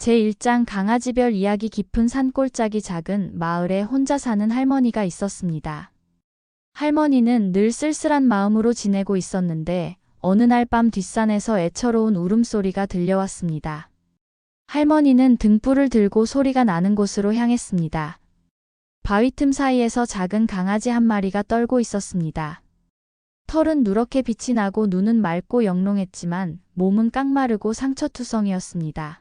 제1장 강아지별 이야기. 깊은 산골짜기 작은 마을에 혼자 사는 할머니가 있었습니다. 할머니는 늘 쓸쓸한 마음으로 지내고 있었는데 어느 날 밤 뒷산에서 애처로운 울음소리가 들려왔습니다. 할머니는 등불을 들고 소리가 나는 곳으로 향했습니다. 바위 틈 사이에서 작은 강아지 한 마리가 떨고 있었습니다. 털은 누렇게 빛이 나고 눈은 맑고 영롱했지만 몸은 깡마르고 상처투성이었습니다.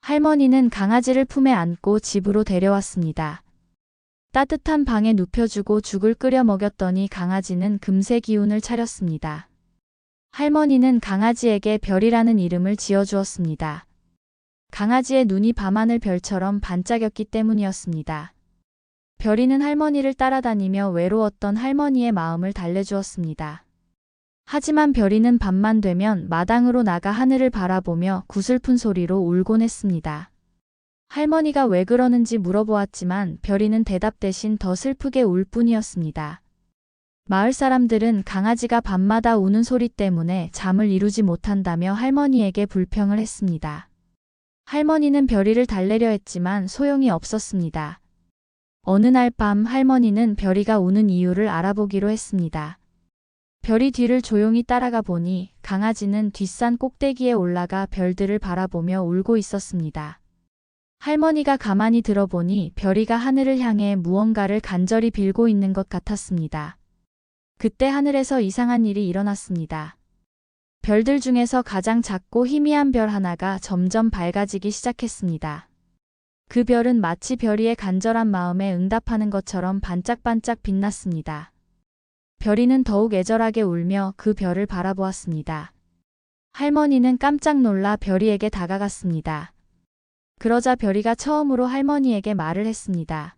할머니는 강아지를 품에 안고 집으로 데려왔습니다. 따뜻한 방에 눕혀주고 죽을 끓여 먹였더니 강아지는 금세 기운을 차렸습니다. 할머니는 강아지에게 별이라는 이름을 지어주었습니다. 강아지의 눈이 밤하늘 별처럼 반짝였기 때문이었습니다. 별이는 할머니를 따라다니며 외로웠던 할머니의 마음을 달래주었습니다. 하지만 별이는 밤만 되면 마당으로 나가 하늘을 바라보며 구슬픈 소리로 울곤 했습니다. 할머니가 왜 그러는지 물어보았지만 별이는 대답 대신 더 슬프게 울 뿐이었습니다. 마을 사람들은 강아지가 밤마다 우는 소리 때문에 잠을 이루지 못한다며 할머니에게 불평을 했습니다. 할머니는 별이를 달래려 했지만 소용이 없었습니다. 어느 날 밤 할머니는 별이가 우는 이유를 알아보기로 했습니다. 별이 뒤를 조용히 따라가 보니 강아지는 뒷산 꼭대기에 올라가 별들을 바라보며 울고 있었습니다. 할머니가 가만히 들어보니 별이가 하늘을 향해 무언가를 간절히 빌고 있는 것 같았습니다. 그때 하늘에서 이상한 일이 일어났습니다. 별들 중에서 가장 작고 희미한 별 하나가 점점 밝아지기 시작했습니다. 그 별은 마치 별이의 간절한 마음에 응답하는 것처럼 반짝반짝 빛났습니다. 별이는 더욱 애절하게 울며 그 별을 바라보았습니다. 할머니는 깜짝 놀라 별이에게 다가갔습니다. 그러자 별이가 처음으로 할머니에게 말을 했습니다.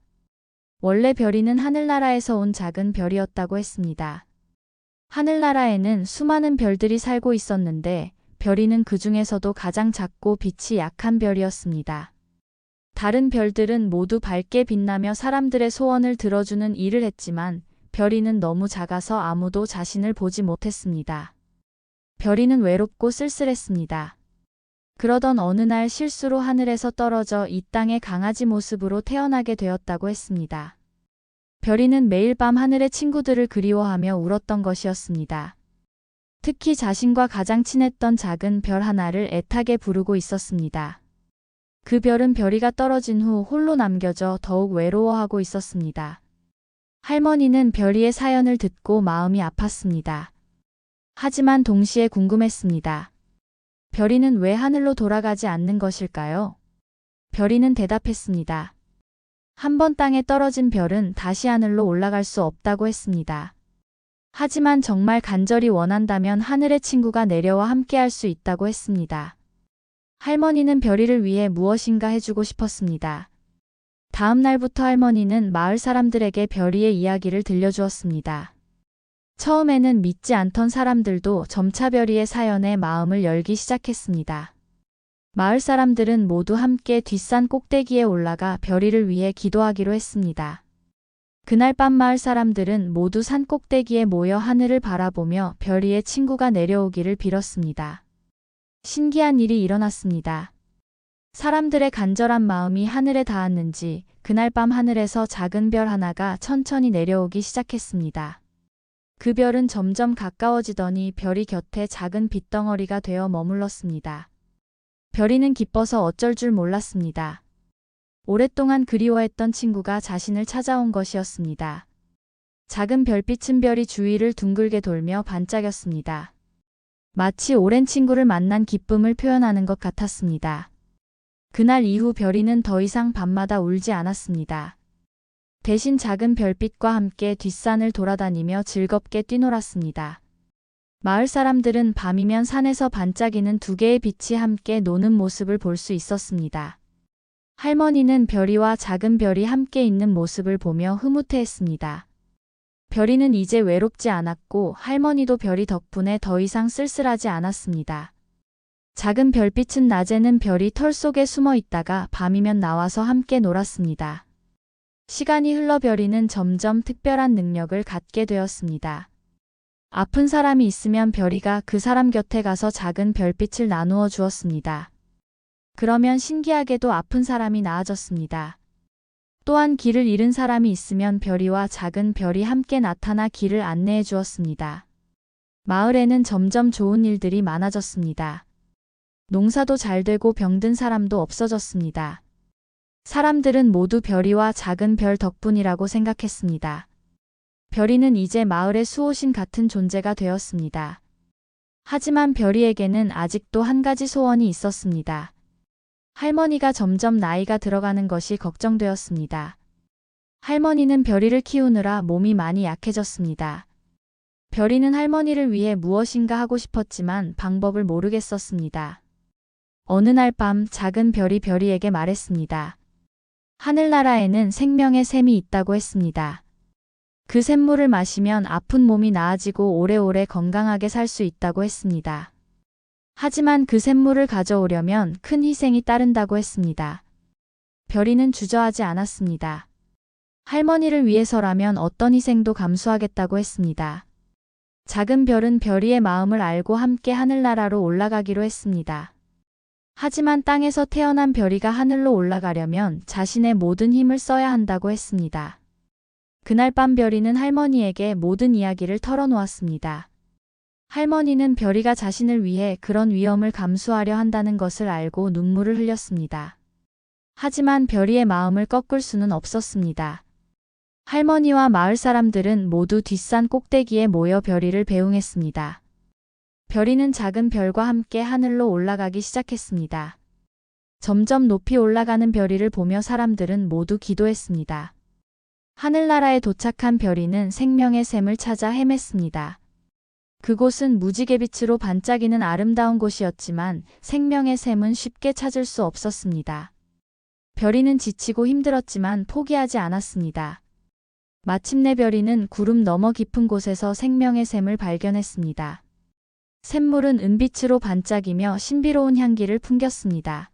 원래 별이는 하늘나라에서 온 작은 별이었다고 했습니다. 하늘나라에는 수많은 별들이 살고 있었는데 별이는 그 중에서도 가장 작고 빛이 약한 별이었습니다. 다른 별들은 모두 밝게 빛나며 사람들의 소원을 들어주는 일을 했지만 별이는 너무 작아서 아무도 자신을 보지 못했습니다. 별이는 외롭고 쓸쓸했습니다. 그러던 어느 날 실수로 하늘에서 떨어져 이 땅의 강아지 모습으로 태어나게 되었다고 했습니다. 별이는 매일 밤 하늘의 친구들을 그리워하며 울었던 것이었습니다. 특히 자신과 가장 친했던 작은 별 하나를 애타게 부르고 있었습니다. 그 별은 별이가 떨어진 후 홀로 남겨져 더욱 외로워하고 있었습니다. 할머니는 별이의 사연을 듣고 마음이 아팠습니다. 하지만 동시에 궁금했습니다. 별이는 왜 하늘로 돌아가지 않는 것일까요? 별이는 대답했습니다. 한 번 땅에 떨어진 별은 다시 하늘로 올라갈 수 없다고 했습니다. 하지만 정말 간절히 원한다면 하늘의 친구가 내려와 함께할 수 있다고 했습니다. 할머니는 별이를 위해 무엇인가 해주고 싶었습니다. 다음 날부터 할머니는 마을 사람들에게 별이의 이야기를 들려주었습니다. 처음에는 믿지 않던 사람들도 점차 별이의 사연에 마음을 열기 시작했습니다. 마을 사람들은 모두 함께 뒷산 꼭대기에 올라가 별이를 위해 기도하기로 했습니다. 그날 밤 마을 사람들은 모두 산 꼭대기에 모여 하늘을 바라보며 별이의 친구가 내려오기를 빌었습니다. 신기한 일이 일어났습니다. 사람들의 간절한 마음이 하늘에 닿았는지 그날 밤 하늘에서 작은 별 하나가 천천히 내려오기 시작했습니다. 그 별은 점점 가까워지더니 별이 곁에 작은 빛덩어리가 되어 머물렀습니다. 별이는 기뻐서 어쩔 줄 몰랐습니다. 오랫동안 그리워했던 친구가 자신을 찾아온 것이었습니다. 작은 별빛은 별이 주위를 둥글게 돌며 반짝였습니다. 마치 오랜 친구를 만난 기쁨을 표현하는 것 같았습니다. 그날 이후 별이는 더 이상 밤마다 울지 않았습니다. 대신 작은 별빛과 함께 뒷산을 돌아다니며 즐겁게 뛰놀았습니다. 마을 사람들은 밤이면 산에서 반짝이는 두 개의 빛이 함께 노는 모습을 볼 수 있었습니다. 할머니는 별이와 작은 별이 함께 있는 모습을 보며 흐뭇해했습니다. 별이는 이제 외롭지 않았고 할머니도 별이 덕분에 더 이상 쓸쓸하지 않았습니다. 작은 별빛은 낮에는 별이 털 속에 숨어 있다가 밤이면 나와서 함께 놀았습니다. 시간이 흘러 별이는 점점 특별한 능력을 갖게 되었습니다. 아픈 사람이 있으면 별이가 그 사람 곁에 가서 작은 별빛을 나누어 주었습니다. 그러면 신기하게도 아픈 사람이 나아졌습니다. 또한 길을 잃은 사람이 있으면 별이와 작은 별이 함께 나타나 길을 안내해 주었습니다. 마을에는 점점 좋은 일들이 많아졌습니다. 농사도 잘 되고 병든 사람도 없어졌습니다. 사람들은 모두 별이와 작은 별 덕분이라고 생각했습니다. 별이는 이제 마을의 수호신 같은 존재가 되었습니다. 하지만 별이에게는 아직도 한 가지 소원이 있었습니다. 할머니가 점점 나이가 들어가는 것이 걱정되었습니다. 할머니는 별이를 키우느라 몸이 많이 약해졌습니다. 별이는 할머니를 위해 무엇인가 하고 싶었지만 방법을 모르겠었습니다. 어느 날 밤 작은 별이 별이에게 말했습니다. 하늘나라에는 생명의 샘이 있다고 했습니다. 그 샘물을 마시면 아픈 몸이 나아지고 오래오래 건강하게 살 수 있다고 했습니다. 하지만 그 샘물을 가져오려면 큰 희생이 따른다고 했습니다. 별이는 주저하지 않았습니다. 할머니를 위해서라면 어떤 희생도 감수하겠다고 했습니다. 작은 별은 별이의 마음을 알고 함께 하늘나라로 올라가기로 했습니다. 하지만 땅에서 태어난 별이가 하늘로 올라가려면 자신의 모든 힘을 써야 한다고 했습니다. 그날 밤 별이는 할머니에게 모든 이야기를 털어놓았습니다. 할머니는 별이가 자신을 위해 그런 위험을 감수하려 한다는 것을 알고 눈물을 흘렸습니다. 하지만 별이의 마음을 꺾을 수는 없었습니다. 할머니와 마을 사람들은 모두 뒷산 꼭대기에 모여 별이를 배웅했습니다. 별이는 작은 별과 함께 하늘로 올라가기 시작했습니다. 점점 높이 올라가는 별이를 보며 사람들은 모두 기도했습니다. 하늘나라에 도착한 별이는 생명의 샘을 찾아 헤맸습니다. 그곳은 무지개빛으로 반짝이는 아름다운 곳이었지만 생명의 샘은 쉽게 찾을 수 없었습니다. 별이는 지치고 힘들었지만 포기하지 않았습니다. 마침내 별이는 구름 너머 깊은 곳에서 생명의 샘을 발견했습니다. 샘물은 은빛으로 반짝이며 신비로운 향기를 풍겼습니다.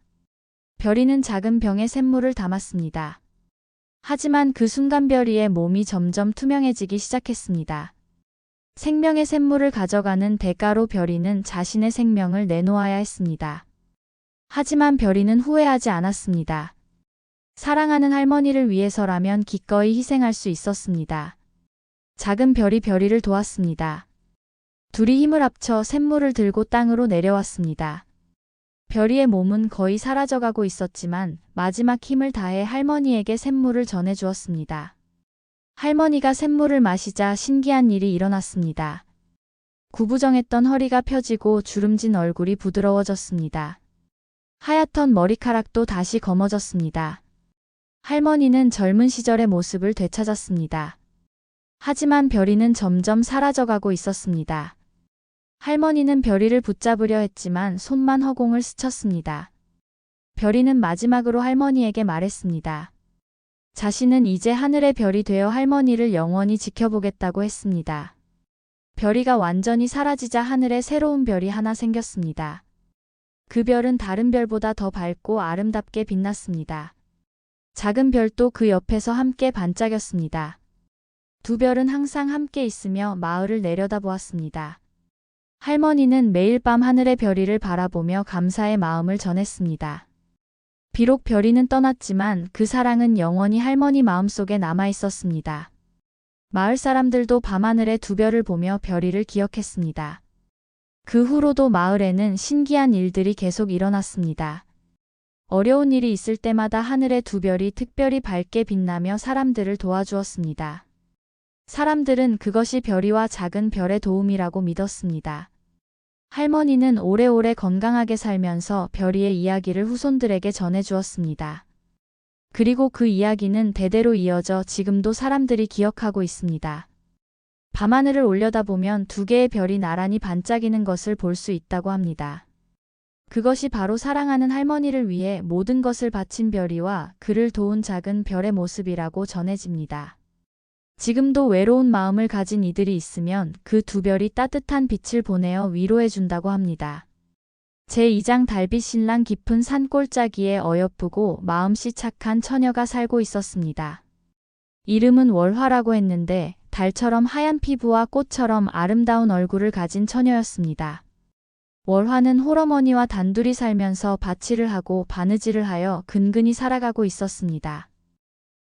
별이는 작은 병에 샘물을 담았습니다. 하지만 그 순간 별이의 몸이 점점 투명해지기 시작했습니다. 생명의 샘물을 가져가는 대가로 별이는 자신의 생명을 내놓아야 했습니다. 하지만 별이는 후회하지 않았습니다. 사랑하는 할머니를 위해서라면 기꺼이 희생할 수 있었습니다. 작은 별이 별이를 도왔습니다. 둘이 힘을 합쳐 샘물을 들고 땅으로 내려왔습니다. 별이의 몸은 거의 사라져가고 있었지만 마지막 힘을 다해 할머니에게 샘물을 전해주었습니다. 할머니가 샘물을 마시자 신기한 일이 일어났습니다. 구부정했던 허리가 펴지고 주름진 얼굴이 부드러워졌습니다. 하얗던 머리카락도 다시 검어졌습니다. 할머니는 젊은 시절의 모습을 되찾았습니다. 하지만 별이는 점점 사라져가고 있었습니다. 할머니는 별이를 붙잡으려 했지만 손만 허공을 스쳤습니다. 별이는 마지막으로 할머니에게 말했습니다. 자신은 이제 하늘의 별이 되어 할머니를 영원히 지켜보겠다고 했습니다. 별이가 완전히 사라지자 하늘에 새로운 별이 하나 생겼습니다. 그 별은 다른 별보다 더 밝고 아름답게 빛났습니다. 작은 별도 그 옆에서 함께 반짝였습니다. 두 별은 항상 함께 있으며 마을을 내려다보았습니다. 할머니는 매일 밤 하늘의 별이를 바라보며 감사의 마음을 전했습니다. 비록 별이는 떠났지만 그 사랑은 영원히 할머니 마음속에 남아 있었습니다. 마을 사람들도 밤하늘의 두 별을 보며 별이를 기억했습니다. 그 후로도 마을에는 신기한 일들이 계속 일어났습니다. 어려운 일이 있을 때마다 하늘의 두 별이 특별히 밝게 빛나며 사람들을 도와주었습니다. 사람들은 그것이 별이와 작은 별의 도움이라고 믿었습니다. 할머니는 오래오래 건강하게 살면서 별이의 이야기를 후손들에게 전해주었습니다. 그리고 그 이야기는 대대로 이어져 지금도 사람들이 기억하고 있습니다. 밤하늘을 올려다보면 두 개의 별이 나란히 반짝이는 것을 볼 수 있다고 합니다. 그것이 바로 사랑하는 할머니를 위해 모든 것을 바친 별이와 그를 도운 작은 별의 모습이라고 전해집니다. 지금도 외로운 마음을 가진 이들이 있으면 그 두 별이 따뜻한 빛을 보내어 위로해준다고 합니다. 제2장 달빛 신랑 깊은 산골짜기에 어여쁘고 마음씨 착한 처녀가 살고 있었습니다. 이름은 월화라고 했는데 달처럼 하얀 피부와 꽃처럼 아름다운 얼굴을 가진 처녀였습니다. 월화는 홀어머니와 단둘이 살면서 바치를 하고 바느질을 하여 근근히 살아가고 있었습니다.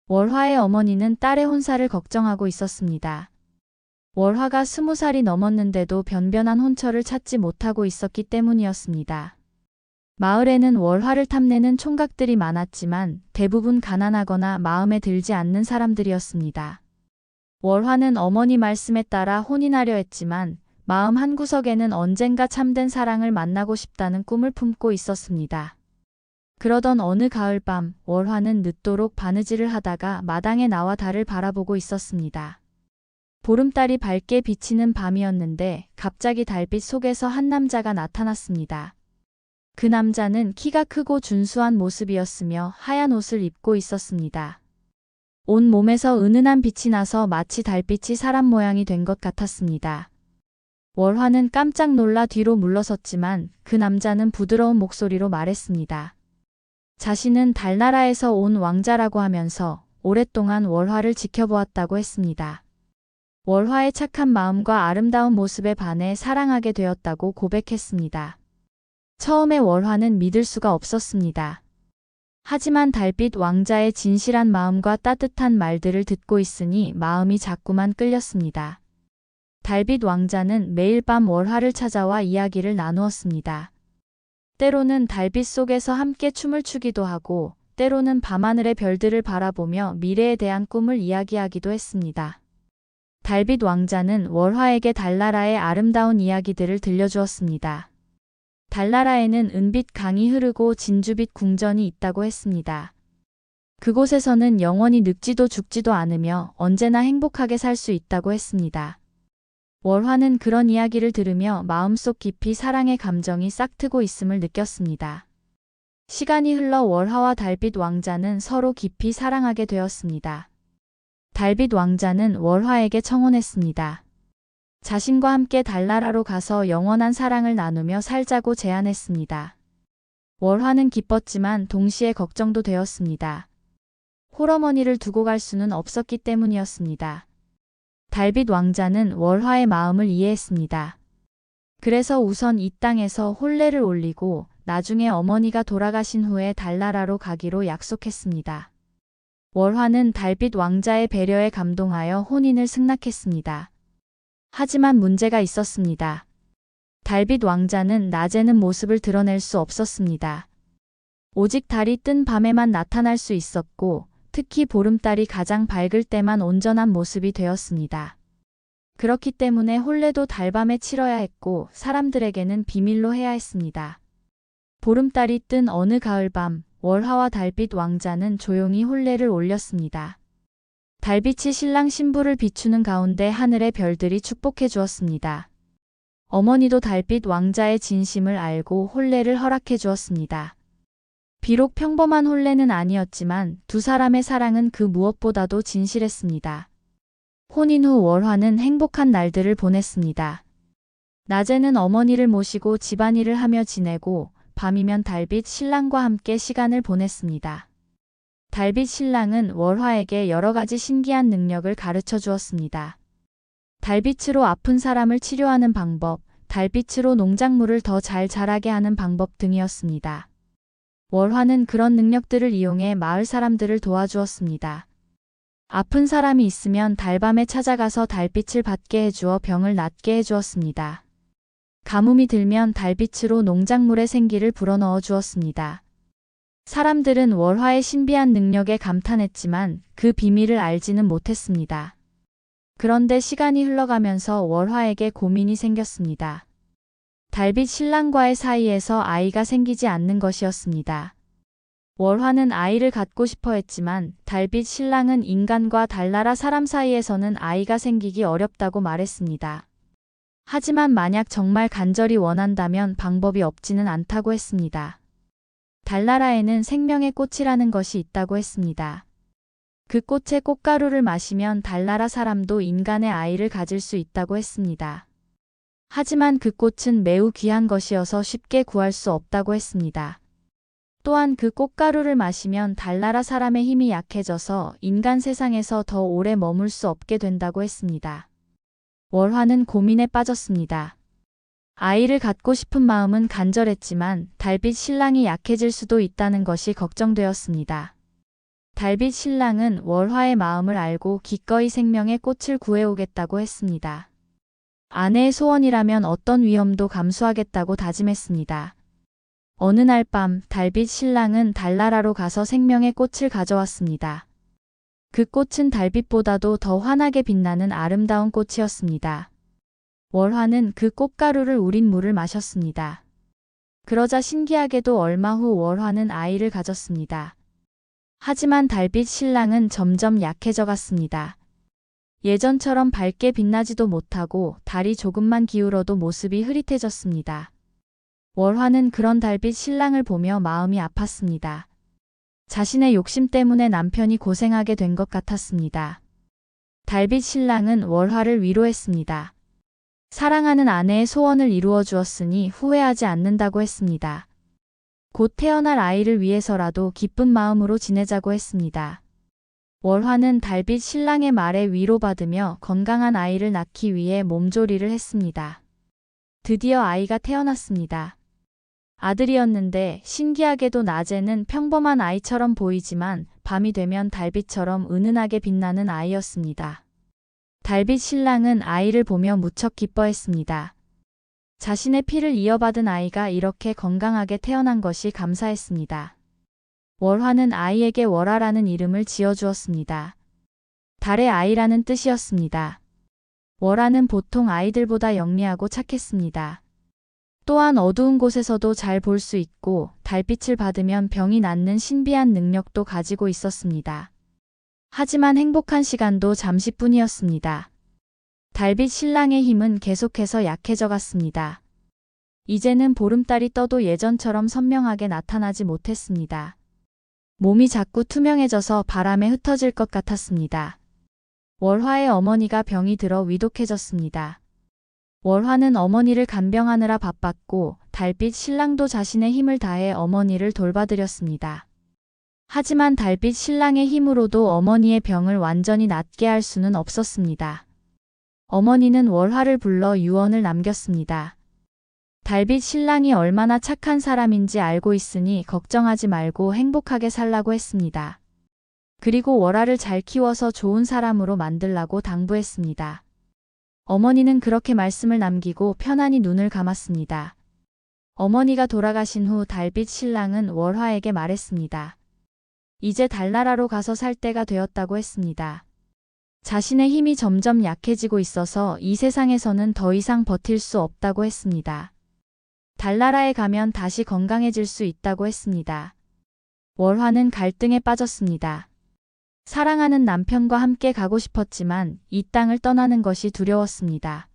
월화의 어머니는 딸의 혼사를 걱정하고 있었습니다. 월화가 20살이 넘었는데도 변변한 혼처를 찾지 못하고 있었기 때문이었습니다. 마을에는 월화를 탐내는 총각들이 많았지만 대부분 가난하거나 마음에 들지 않는 사람들이었습니다. 월화는 어머니 말씀에 따라 혼인하려 했지만 마음 한구석에는 언젠가 참된 사랑을 만나고 싶다는 꿈을 품고 있었습니다. 그러던 어느 가을밤 월화는 늦도록 바느질을 하다가 마당에 나와 달을 바라보고 있었습니다. 보름달이 밝게 비치는 밤이었는데 갑자기 달빛 속에서 한 남자가 나타났습니다. 그 남자는 키가 크고 준수한 모습이었으며 하얀 옷을 입고 있었습니다. 온 몸에서 은은한 빛이 나서 마치 달빛이 사람 모양이 된 것 같았습니다. 월화는 깜짝 놀라 뒤로 물러섰지만 그 남자는 부드러운 목소리로 말했습니다. 자신은 달나라에서 온 왕자라고 하면서 오랫동안 월화를 지켜보았다고 했습니다. 월화의 착한 마음과 아름다운 모습에 반해 사랑하게 되었다고 고백했습니다. 처음에 월화는 믿을 수가 없었습니다. 하지만 달빛 왕자의 진실한 마음과 따뜻한 말들을 듣고 있으니 마음이 자꾸만 끌렸습니다. 달빛 왕자는 매일 밤 월화를 찾아와 이야기를 나누었습니다. 때로는 달빛 속에서 함께 춤을 추기도 하고 때로는 밤하늘의 별들을 바라보며 미래에 대한 꿈을 이야기하기도 했습니다. 달빛 왕자는 월화에게 달나라의 아름다운 이야기들을 들려주었습니다. 달나라에는 은빛 강이 흐르고 진주빛 궁전이 있다고 했습니다. 그곳에서는 영원히 늙지도 죽지도 않으며 언제나 행복하게 살 수 있다고 했습니다. 월화는 그런 이야기를 들으며 마음속 깊이 사랑의 감정이 싹트고 있음을 느꼈습니다. 시간이 흘러 월화와 달빛 왕자는 서로 깊이 사랑하게 되었습니다. 달빛 왕자는 월화에게 청혼했습니다. 자신과 함께 달나라로 가서 영원한 사랑을 나누며 살자고 제안했습니다. 월화는 기뻤지만 동시에 걱정도 되었습니다. 홀어머니를 두고 갈 수는 없었기 때문이었습니다. 달빛 왕자는 월화의 마음을 이해했습니다. 그래서 우선 이 땅에서 혼례를 올리고 나중에 어머니가 돌아가신 후에 달나라로 가기로 약속했습니다. 월화는 달빛 왕자의 배려에 감동하여 혼인을 승낙했습니다. 하지만 문제가 있었습니다. 달빛 왕자는 낮에는 모습을 드러낼 수 없었습니다. 오직 달이 뜬 밤에만 나타날 수 있었고 특히 보름달이 가장 밝을 때만 온전한 모습이 되었습니다. 그렇기 때문에 혼례도 달밤에 치러야 했고 사람들에게는 비밀로 해야 했습니다. 보름달이 뜬 어느 가을밤 월화와 달빛 왕자는 조용히 혼례를 올렸습니다. 달빛이 신랑 신부를 비추는 가운데 하늘의 별들이 축복해 주었습니다. 어머니도 달빛 왕자의 진심을 알고 혼례를 허락해 주었습니다. 비록 평범한 혼례는 아니었지만 두 사람의 사랑은 그 무엇보다도 진실했습니다. 혼인 후 월화는 행복한 날들을 보냈습니다. 낮에는 어머니를 모시고 집안일을 하며 지내고 밤이면 달빛 신랑과 함께 시간을 보냈습니다. 달빛 신랑은 월화에게 여러 가지 신기한 능력을 가르쳐 주었습니다. 달빛으로 아픈 사람을 치료하는 방법, 달빛으로 농작물을 더 잘 자라게 하는 방법 등이었습니다. 월화는 그런 능력들을 이용해 마을 사람들을 도와주었습니다. 아픈 사람이 있으면 달밤에 찾아가서 달빛을 받게 해주어 병을 낫게 해주었습니다. 가뭄이 들면 달빛으로 농작물의 생기를 불어넣어 주었습니다. 사람들은 월화의 신비한 능력에 감탄했지만 그 비밀을 알지는 못했습니다. 그런데 시간이 흘러가면서 월화에게 고민이 생겼습니다. 달빛 신랑과의 사이에서 아이가 생기지 않는 것이었습니다. 월화는 아이를 갖고 싶어 했지만 달빛 신랑은 인간과 달나라 사람 사이에서는 아이가 생기기 어렵다고 말했습니다. 하지만 만약 정말 간절히 원한다면 방법이 없지는 않다고 했습니다. 달나라에는 생명의 꽃이라는 것이 있다고 했습니다. 그 꽃의 꽃가루를 마시면 달나라 사람도 인간의 아이를 가질 수 있다고 했습니다. 하지만 그 꽃은 매우 귀한 것이어서 쉽게 구할 수 없다고 했습니다. 또한 그 꽃가루를 마시면 달나라 사람의 힘이 약해져서 인간 세상에서 더 오래 머물 수 없게 된다고 했습니다. 월화는 고민에 빠졌습니다. 아이를 갖고 싶은 마음은 간절했지만 달빛 신랑이 약해질 수도 있다는 것이 걱정되었습니다. 달빛 신랑은 월화의 마음을 알고 기꺼이 생명의 꽃을 구해오겠다고 했습니다. 아내의 소원이라면 어떤 위험도 감수하겠다고 다짐했습니다. 어느 날 밤 달빛 신랑은 달나라로 가서 생명의 꽃을 가져왔습니다. 그 꽃은 달빛보다도 더 환하게 빛나는 아름다운 꽃이었습니다. 월화는 그 꽃가루를 우린 물을 마셨습니다. 그러자 신기하게도 얼마 후 월화는 아이를 가졌습니다. 하지만 달빛 신랑은 점점 약해져 갔습니다. 예전처럼 밝게 빛나지도 못하고 달이 조금만 기울어도 모습이 흐릿해졌습니다. 월화는 그런 달빛 신랑을 보며 마음이 아팠습니다. 자신의 욕심 때문에 남편이 고생하게 된 것 같았습니다. 달빛 신랑은 월화를 위로했습니다. 사랑하는 아내의 소원을 이루어 주었으니 후회하지 않는다고 했습니다. 곧 태어날 아이를 위해서라도 기쁜 마음으로 지내자고 했습니다. 월화는 달빛 신랑의 말에 위로받으며 건강한 아이를 낳기 위해 몸조리를 했습니다. 드디어 아이가 태어났습니다. 아들이었는데 신기하게도 낮에는 평범한 아이처럼 보이지만 밤이 되면 달빛처럼 은은하게 빛나는 아이였습니다. 달빛 신랑은 아이를 보며 무척 기뻐했습니다. 자신의 피를 이어받은 아이가 이렇게 건강하게 태어난 것이 감사했습니다. 월화는 아이에게 월화라는 이름을 지어주었습니다. 달의 아이라는 뜻이었습니다. 월화는 보통 아이들보다 영리하고 착했습니다. 또한 어두운 곳에서도 잘 볼 수 있고 달빛을 받으면 병이 낫는 신비한 능력도 가지고 있었습니다. 하지만 행복한 시간도 잠시뿐이었습니다. 달빛 신랑의 힘은 계속해서 약해져 갔습니다. 이제는 보름달이 떠도 예전처럼 선명하게 나타나지 못했습니다. 몸이 자꾸 투명해져서 바람에 흩어질 것 같았습니다. 월화의 어머니가 병이 들어 위독해졌습니다. 월화는 어머니를 간병하느라 바빴고 달빛 신랑도 자신의 힘을 다해 어머니를 돌봐드렸습니다. 하지만 달빛 신랑의 힘으로도 어머니의 병을 완전히 낫게 할 수는 없었습니다. 어머니는 월화를 불러 유언을 남겼습니다. 달빛 신랑이 얼마나 착한 사람인지 알고 있으니 걱정하지 말고 행복하게 살라고 했습니다. 그리고 월화를 잘 키워서 좋은 사람으로 만들라고 당부했습니다. 어머니는 그렇게 말씀을 남기고 편안히 눈을 감았습니다. 어머니가 돌아가신 후 달빛 신랑은 월화에게 말했습니다. 이제 달나라로 가서 살 때가 되었다고 했습니다. 자신의 힘이 점점 약해지고 있어서 이 세상에서는 더 이상 버틸 수 없다고 했습니다. 달나라에 가면 다시 건강해질 수 있다고 했습니다. 월화는 갈등에 빠졌습니다. 사랑하는 남편과 함께 가고 싶었지만 이 땅을 떠나는 것이 두려웠습니다.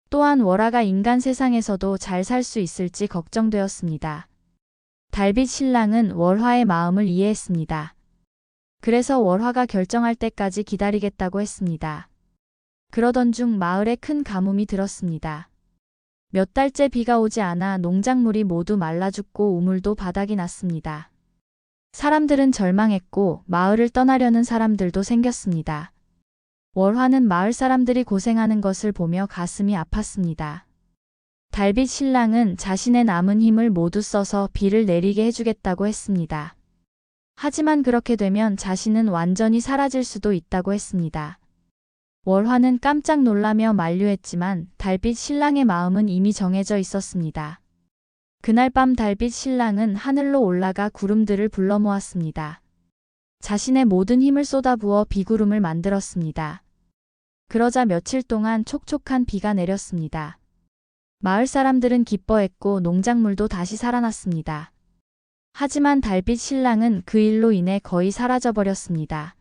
또한 월화가 인간 세상에서도 잘 살 수 있을지 걱정되었습니다. 달빛 신랑은 월화의 마음을 이해했습니다. 그래서 월화가 결정할 때까지 기다리겠다고 했습니다. 그러던 중 마을에 큰 가뭄이 들었습니다. 몇 달째 비가 오지 않아 농작물이 모두 말라 죽고 우물도 바닥이 났습니다. 사람들은 절망했고 마을을 떠나려는 사람들도 생겼습니다. 월화는 마을 사람들이 고생하는 것을 보며 가슴이 아팠습니다. 달빛 신랑은 자신의 남은 힘을 모두 써서 비를 내리게 해주겠다고 했습니다. 하지만 그렇게 되면 자신은 완전히 사라질 수도 있다고 했습니다. 월화는 깜짝 놀라며 만류했지만 달빛 신랑의 마음은 이미 정해져 있었습니다. 그날 밤 달빛 신랑은 하늘로 올라가 구름들을 불러 모았습니다. 자신의 모든 힘을 쏟아부어 비구름을 만들었습니다. 그러자 며칠 동안 촉촉한 비가 내렸습니다. 마을 사람들은 기뻐했고 농작물도 다시 살아났습니다. 하지만 달빛 신랑은 그 일로 인해 거의 사라져버렸습니다.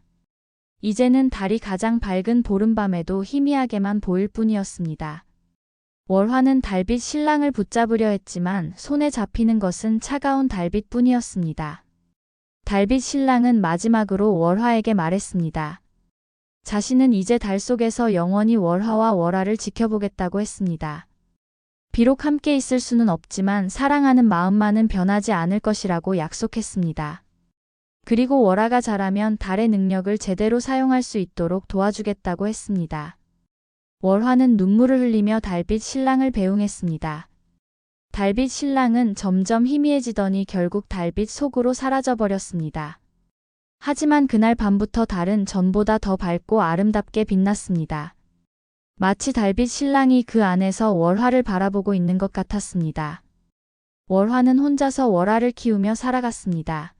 이제는 달이 가장 밝은 보름밤에도 희미하게만 보일 뿐이었습니다. 월화는 달빛 신랑을 붙잡으려 했지만 손에 잡히는 것은 차가운 달빛뿐이었습니다. 달빛 신랑은 마지막으로 월화에게 말했습니다. 자신은 이제 달 속에서 영원히 월화와 월화를 지켜보겠다고 했습니다. 비록 함께 있을 수는 없지만 사랑하는 마음만은 변하지 않을 것이라고 약속했습니다. 그리고 월화가 자라면 달의 능력을 제대로 사용할 수 있도록 도와주겠다고 했습니다. 월화는 눈물을 흘리며 달빛 신랑을 배웅했습니다. 달빛 신랑은 점점 희미해지더니 결국 달빛 속으로 사라져버렸습니다. 하지만 그날 밤부터 달은 전보다 더 밝고 아름답게 빛났습니다. 마치 달빛 신랑이 그 안에서 월화를 바라보고 있는 것 같았습니다. 월화는 혼자서 월화를 키우며 살아갔습니다.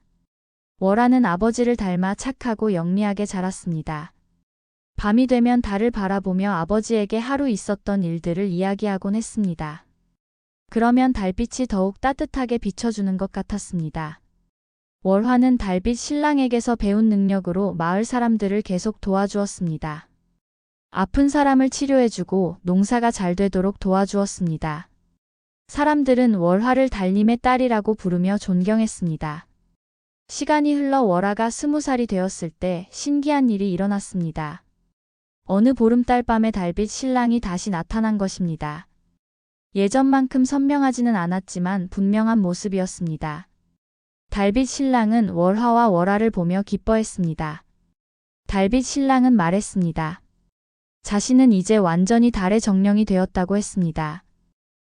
월화는 아버지를 닮아 착하고 영리하게 자랐습니다. 밤이 되면 달을 바라보며 아버지에게 하루 있었던 일들을 이야기하곤 했습니다. 그러면 달빛이 더욱 따뜻하게 비춰주는 것 같았습니다. 월화는 달빛 신랑에게서 배운 능력으로 마을 사람들을 계속 도와주었습니다. 아픈 사람을 치료해주고 농사가 잘 되도록 도와주었습니다. 사람들은 월화를 달님의 딸이라고 부르며 존경했습니다. 시간이 흘러 월화가 20살이 되었을 때 신기한 일이 일어났습니다. 어느 보름달 밤에 달빛 신랑이 다시 나타난 것입니다. 예전만큼 선명하지는 않았지만 분명한 모습이었습니다. 달빛 신랑은 월화와 월화를 보며 기뻐했습니다. 달빛 신랑은 말했습니다. 자신은 이제 완전히 달의 정령이 되었다고 했습니다.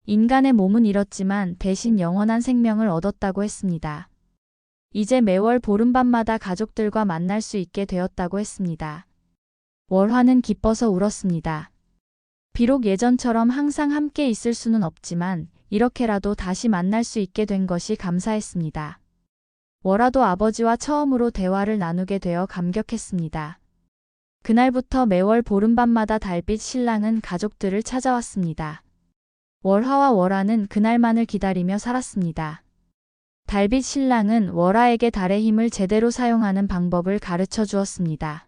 인간의 몸은 잃었지만 대신 영원한 생명을 얻었다고 했습니다. 이제 매월 보름밤마다 가족들과 만날 수 있게 되었다고 했습니다. 월화는 기뻐서 울었습니다. 비록 예전처럼 항상 함께 있을 수는 없지만 이렇게라도 다시 만날 수 있게 된 것이 감사했습니다. 월화도 아버지와 처음으로 대화를 나누게 되어 감격했습니다. 그날부터 매월 보름밤마다 달빛 신랑은 가족들을 찾아왔습니다. 월화와 월화는 그날만을 기다리며 살았습니다. 달빛 신랑은 월화에게 달의 힘을 제대로 사용하는 방법을 가르쳐 주었습니다.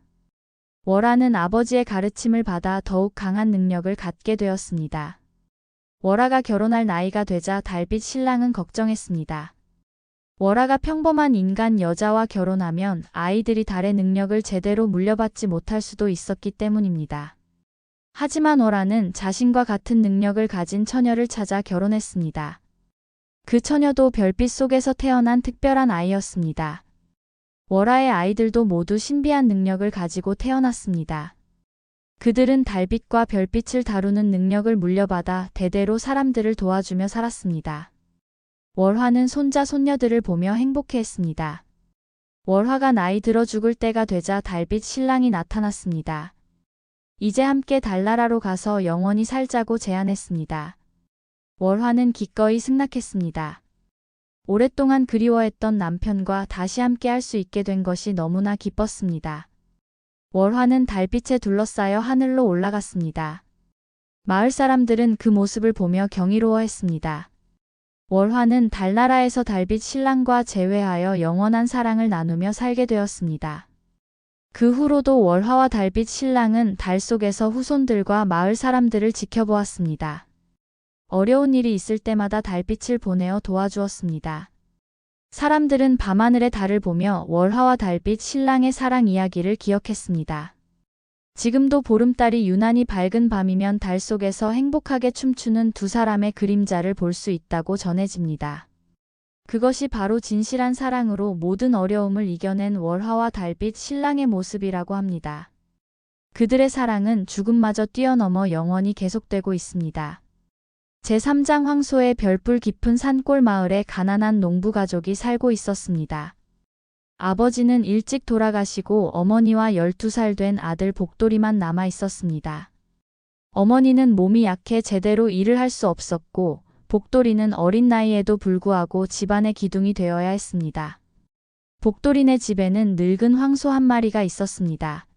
월화는 아버지의 가르침을 받아 더욱 강한 능력을 갖게 되었습니다. 월화가 결혼할 나이가 되자 달빛 신랑은 걱정했습니다. 월화가 평범한 인간 여자와 결혼하면 아이들이 달의 능력을 제대로 물려받지 못할 수도 있었기 때문입니다. 하지만 월화는 자신과 같은 능력을 가진 처녀를 찾아 결혼했습니다. 그 처녀도 별빛 속에서 태어난 특별한 아이였습니다. 월화의 아이들도 모두 신비한 능력을 가지고 태어났습니다. 그들은 달빛과 별빛을 다루는 능력을 물려받아 대대로 사람들을 도와주며 살았습니다. 월화는 손자 손녀들을 보며 행복해했습니다. 월화가 나이 들어 죽을 때가 되자 달빛 신랑이 나타났습니다. 이제 함께 달나라로 가서 영원히 살자고 제안했습니다. 월화는 기꺼이 승낙했습니다. 오랫동안 그리워했던 남편과 다시 함께 할 수 있게 된 것이 너무나 기뻤습니다. 월화는 달빛에 둘러싸여 하늘로 올라갔습니다. 마을 사람들은 그 모습을 보며 경이로워했습니다. 월화는 달나라에서 달빛 신랑과 재회하여 영원한 사랑을 나누며 살게 되었습니다. 그 후로도 월화와 달빛 신랑은 달 속에서 후손들과 마을 사람들을 지켜보았습니다. 어려운 일이 있을 때마다 달빛을 보내어 도와주었습니다. 사람들은 밤하늘의 달을 보며 월화와 달빛 신랑의 사랑 이야기를 기억했습니다. 지금도 보름달이 유난히 밝은 밤이면 달 속에서 행복하게 춤추는 두 사람의 그림자를 볼 수 있다고 전해집니다. 그것이 바로 진실한 사랑으로 모든 어려움을 이겨낸 월화와 달빛 신랑의 모습이라고 합니다. 그들의 사랑은 죽음마저 뛰어넘어 영원히 계속되고 있습니다. 제3장 황소의 별불 깊은 산골 마을에 가난한 농부 가족이 살고 있었습니다. 아버지는 일찍 돌아가시고 어머니와 12살 된 아들 복돌이만 남아 있었습니다. 어머니는 몸이 약해 제대로 일을 할 수 없었고 복돌이는 어린 나이에도 불구하고 집안의 기둥이 되어야 했습니다. 복돌이네 집에는 늙은 황소 한 마리가 있었습니다.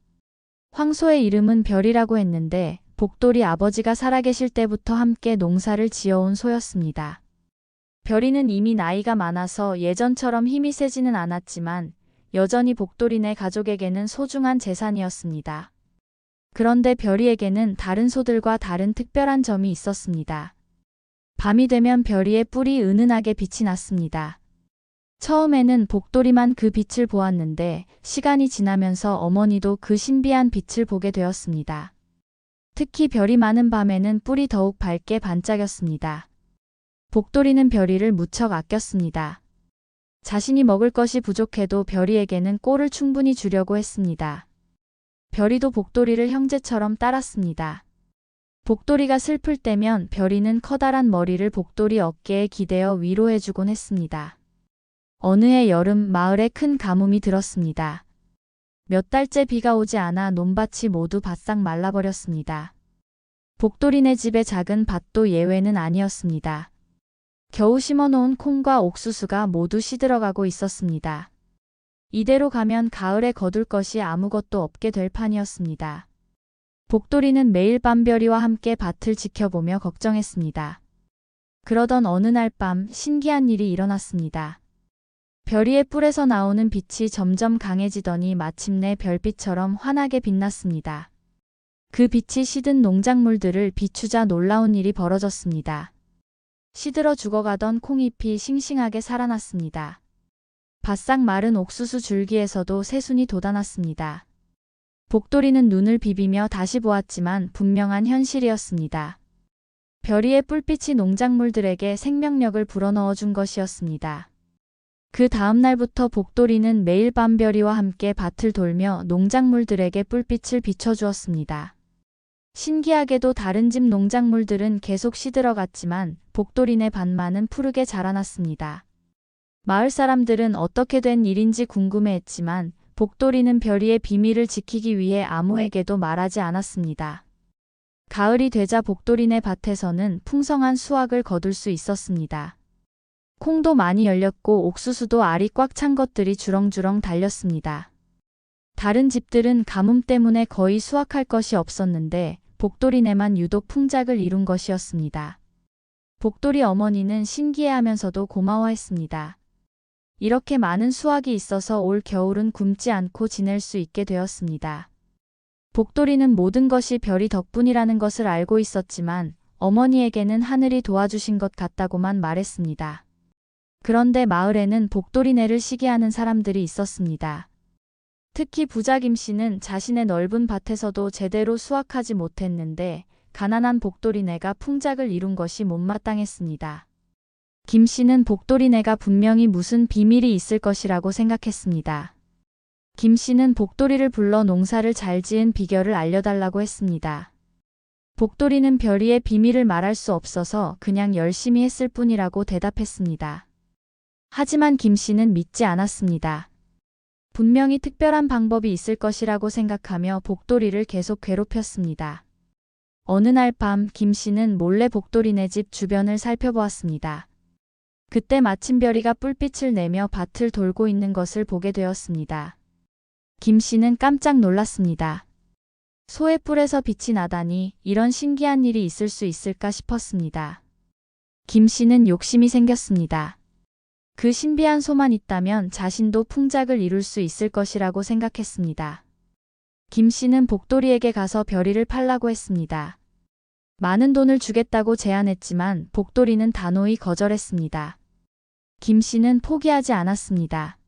황소의 이름은 별이라고 했는데 복돌이 아버지가 살아계실 때부터 함께 농사를 지어온 소였습니다. 별이는 이미 나이가 많아서 예전처럼 힘이 세지는 않았지만 여전히 복돌이네 가족에게는 소중한 재산이었습니다. 그런데 별이에게는 다른 소들과 다른 특별한 점이 있었습니다. 밤이 되면 별이의 뿔이 은은하게 빛이 났습니다. 처음에는 복돌이만 그 빛을 보았는데 시간이 지나면서 어머니도 그 신비한 빛을 보게 되었습니다. 특히 별이 많은 밤에는 뿔이 더욱 밝게 반짝였습니다. 복돌이는 별이를 무척 아꼈습니다. 자신이 먹을 것이 부족해도 별이에게는 꼴을 충분히 주려고 했습니다. 별이도 복돌이를 형제처럼 따랐습니다. 복돌이가 슬플 때면 별이는 커다란 머리를 복돌이 어깨에 기대어 위로해주곤 했습니다. 어느 해 여름 마을에 큰 가뭄이 들었습니다. 몇 달째 비가 오지 않아 논밭이 모두 바싹 말라버렸습니다. 복돌이네 집의 작은 밭도 예외는 아니었습니다. 겨우 심어놓은 콩과 옥수수가 모두 시들어가고 있었습니다. 이대로 가면 가을에 거둘 것이 아무것도 없게 될 판이었습니다. 복돌이는 매일 밤 별이와 함께 밭을 지켜보며 걱정했습니다. 그러던 어느 날 밤 신기한 일이 일어났습니다. 별이의 뿔에서 나오는 빛이 점점 강해지더니 마침내 별빛처럼 환하게 빛났습니다. 그 빛이 시든 농작물들을 비추자 놀라운 일이 벌어졌습니다. 시들어 죽어가던 콩잎이 싱싱하게 살아났습니다. 바싹 마른 옥수수 줄기에서도 새순이 돋아났습니다. 복돌이는 눈을 비비며 다시 보았지만 분명한 현실이었습니다. 별이의 뿔빛이 농작물들에게 생명력을 불어넣어 준 것이었습니다. 그 다음 날부터 복돌이는 매일 밤 별이와 함께 밭을 돌며 농작물들에게 뿔빛을 비춰주었습니다. 신기하게도 다른 집 농작물들은 계속 시들어갔지만 복돌이네 밭만은 푸르게 자라났습니다. 마을 사람들은 어떻게 된 일인지 궁금해했지만 복돌이는 별이의 비밀을 지키기 위해 아무에게도 말하지 않았습니다. 가을이 되자 복돌이네 밭에서는 풍성한 수확을 거둘 수 있었습니다. 콩도 많이 열렸고 옥수수도 알이 꽉 찬 것들이 주렁주렁 달렸습니다. 다른 집들은 가뭄 때문에 거의 수확할 것이 없었는데 복돌이네만 유독 풍작을 이룬 것이었습니다. 복돌이 어머니는 신기해하면서도 고마워했습니다. 이렇게 많은 수확이 있어서 올 겨울은 굶지 않고 지낼 수 있게 되었습니다. 복돌이는 모든 것이 별이 덕분이라는 것을 알고 있었지만 어머니에게는 하늘이 도와주신 것 같다고만 말했습니다. 그런데 마을에는 복돌이네를 시기하는 사람들이 있었습니다. 특히 부자 김씨는 자신의 넓은 밭에서도 제대로 수확하지 못했는데 가난한 복돌이네가 풍작을 이룬 것이 못마땅했습니다. 김씨는 복돌이네가 분명히 무슨 비밀이 있을 것이라고 생각했습니다. 김씨는 복돌이를 불러 농사를 잘 지은 비결을 알려달라고 했습니다. 복돌이는 별이의 비밀을 말할 수 없어서 그냥 열심히 했을 뿐이라고 대답했습니다. 하지만 김씨는 믿지 않았습니다. 분명히 특별한 방법이 있을 것이라고 생각하며 복돌이를 계속 괴롭혔습니다. 어느 날 밤 김씨는 몰래 복돌이네 집 주변을 살펴보았습니다. 그때 마침 별이가 뿔빛을 내며 밭을 돌고 있는 것을 보게 되었습니다. 김씨는 깜짝 놀랐습니다. 소의 뿔에서 빛이 나다니 이런 신기한 일이 있을 수 있을까 싶었습니다. 김씨는 욕심이 생겼습니다. 그 신비한 소만 있다면 자신도 풍작을 이룰 수 있을 것이라고 생각했습니다. 김씨는 복돌이에게 가서 별이를 팔라고 했습니다. 많은 돈을 주겠다고 제안했지만 복돌이는 단호히 거절했습니다. 김씨는 포기하지 않았습니다.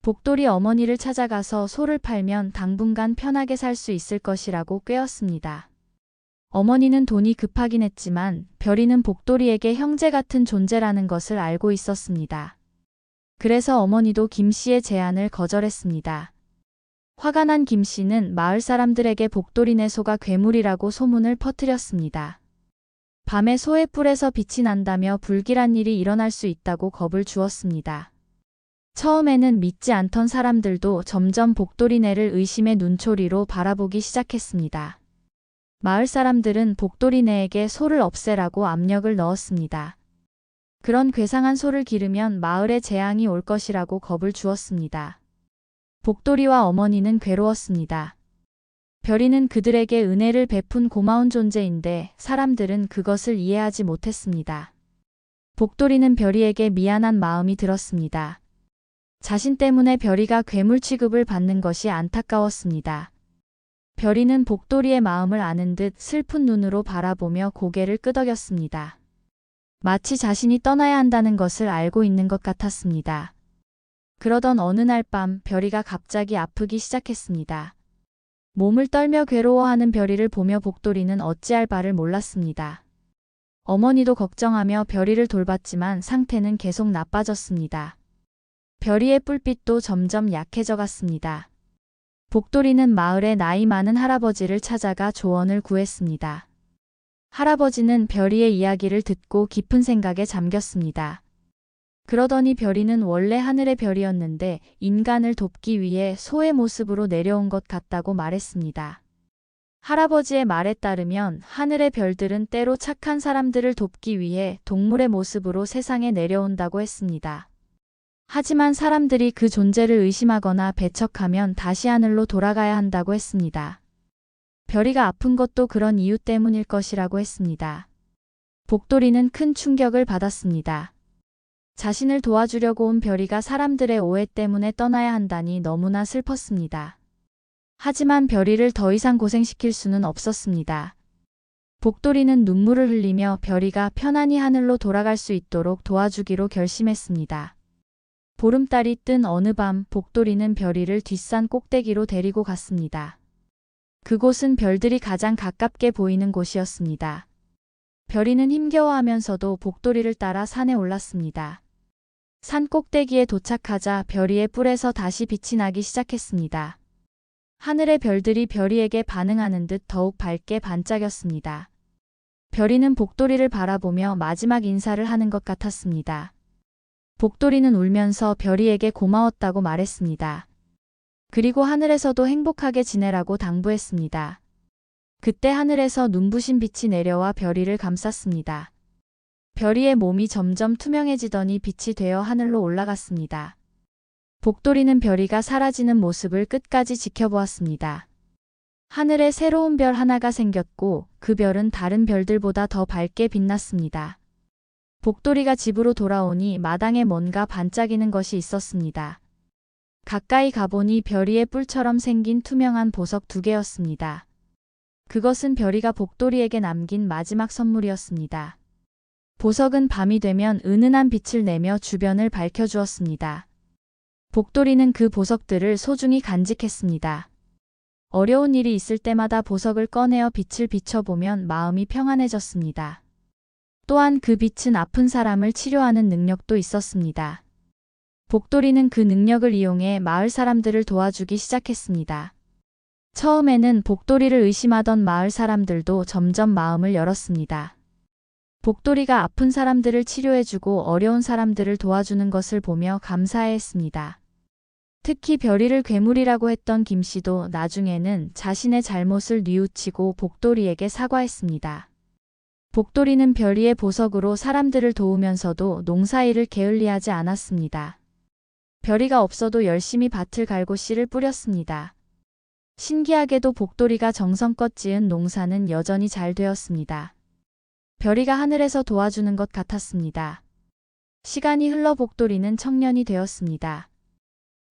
복돌이 어머니를 찾아가서 소를 팔면 당분간 편하게 살 수 있을 것이라고 꾀었습니다. 어머니는 돈이 급하긴 했지만 별이는 복돌이에게 형제 같은 존재라는 것을 알고 있었습니다. 그래서 어머니도 김씨의 제안을 거절했습니다. 화가 난 김씨는 마을 사람들에게 복돌이네 소가 괴물이라고 소문을 퍼뜨렸습니다. 밤에 소의 뿔에서 빛이 난다며 불길한 일이 일어날 수 있다고 겁을 주었습니다. 처음에는 믿지 않던 사람들도 점점 복돌이네를 의심의 눈초리로 바라보기 시작했습니다. 마을 사람들은 복돌이네에게 소를 없애라고 압력을 넣었습니다. 그런 괴상한 소를 기르면 마을에 재앙이 올 것이라고 겁을 주었습니다. 복돌이와 어머니는 괴로웠습니다. 별이는 그들에게 은혜를 베푼 고마운 존재인데 사람들은 그것을 이해하지 못했습니다. 복돌이는 별이에게 미안한 마음이 들었습니다. 자신 때문에 별이가 괴물 취급을 받는 것이 안타까웠습니다. 별이는 복돌이의 마음을 아는 듯 슬픈 눈으로 바라보며 고개를 끄덕였습니다. 마치 자신이 떠나야 한다는 것을 알고 있는 것 같았습니다. 그러던 어느 날 밤 별이가 갑자기 아프기 시작했습니다. 몸을 떨며 괴로워하는 별이를 보며 복돌이는 어찌할 바를 몰랐습니다. 어머니도 걱정하며 별이를 돌봤지만 상태는 계속 나빠졌습니다. 별이의 뿔빛도 점점 약해져 갔습니다. 복돌이는 마을의 나이 많은 할아버지를 찾아가 조언을 구했습니다. 할아버지는 별이의 이야기를 듣고 깊은 생각에 잠겼습니다. 그러더니 별이는 원래 하늘의 별이었는데 인간을 돕기 위해 소의 모습으로 내려온 것 같다고 말했습니다. 할아버지의 말에 따르면 하늘의 별들은 때로 착한 사람들을 돕기 위해 동물의 모습으로 세상에 내려온다고 했습니다. 하지만 사람들이 그 존재를 의심하거나 배척하면 다시 하늘로 돌아가야 한다고 했습니다. 별이가 아픈 것도 그런 이유 때문일 것이라고 했습니다. 복돌이는 큰 충격을 받았습니다. 자신을 도와주려고 온 별이가 사람들의 오해 때문에 떠나야 한다니 너무나 슬펐습니다. 하지만 별이를 더 이상 고생시킬 수는 없었습니다. 복돌이는 눈물을 흘리며 별이가 편안히 하늘로 돌아갈 수 있도록 도와주기로 결심했습니다. 보름달이 뜬 어느 밤 복돌이는 별이를 뒷산 꼭대기로 데리고 갔습니다. 그곳은 별들이 가장 가깝게 보이는 곳이었습니다. 별이는 힘겨워하면서도 복돌이를 따라 산에 올랐습니다. 산 꼭대기에 도착하자 별이의 뿔에서 다시 빛이 나기 시작했습니다. 하늘의 별들이 별이에게 반응하는 듯 더욱 밝게 반짝였습니다. 별이는 복돌이를 바라보며 마지막 인사를 하는 것 같았습니다. 복돌이는 울면서 별이에게 고마웠다고 말했습니다. 그리고 하늘에서도 행복하게 지내라고 당부했습니다. 그때 하늘에서 눈부신 빛이 내려와 별이를 감쌌습니다. 별이의 몸이 점점 투명해지더니 빛이 되어 하늘로 올라갔습니다. 복돌이는 별이가 사라지는 모습을 끝까지 지켜보았습니다. 하늘에 새로운 별 하나가 생겼고 그 별은 다른 별들보다 더 밝게 빛났습니다. 복돌이가 집으로 돌아오니 마당에 뭔가 반짝이는 것이 있었습니다. 가까이 가보니 별이의 뿔처럼 생긴 투명한 보석 2개였습니다. 그것은 별이가 복돌이에게 남긴 마지막 선물이었습니다. 보석은 밤이 되면 은은한 빛을 내며 주변을 밝혀주었습니다. 복돌이는 그 보석들을 소중히 간직했습니다. 어려운 일이 있을 때마다 보석을 꺼내어 빛을 비춰보면 마음이 평안해졌습니다. 또한 그 빛은 아픈 사람을 치료하는 능력도 있었습니다. 복돌이는 그 능력을 이용해 마을 사람들을 도와주기 시작했습니다. 처음에는 복돌이를 의심하던 마을 사람들도 점점 마음을 열었습니다. 복돌이가 아픈 사람들을 치료해주고 어려운 사람들을 도와주는 것을 보며 감사해했습니다. 특히 별이를 괴물이라고 했던 김씨도 나중에는 자신의 잘못을 뉘우치고 복돌이에게 사과했습니다. 복돌이는 별이의 보석으로 사람들을 도우면서도 농사일을 게을리하지 않았습니다. 별이가 없어도 열심히 밭을 갈고 씨를 뿌렸습니다. 신기하게도 복돌이가 정성껏 지은 농사는 여전히 잘 되었습니다. 별이가 하늘에서 도와주는 것 같았습니다. 시간이 흘러 복돌이는 청년이 되었습니다.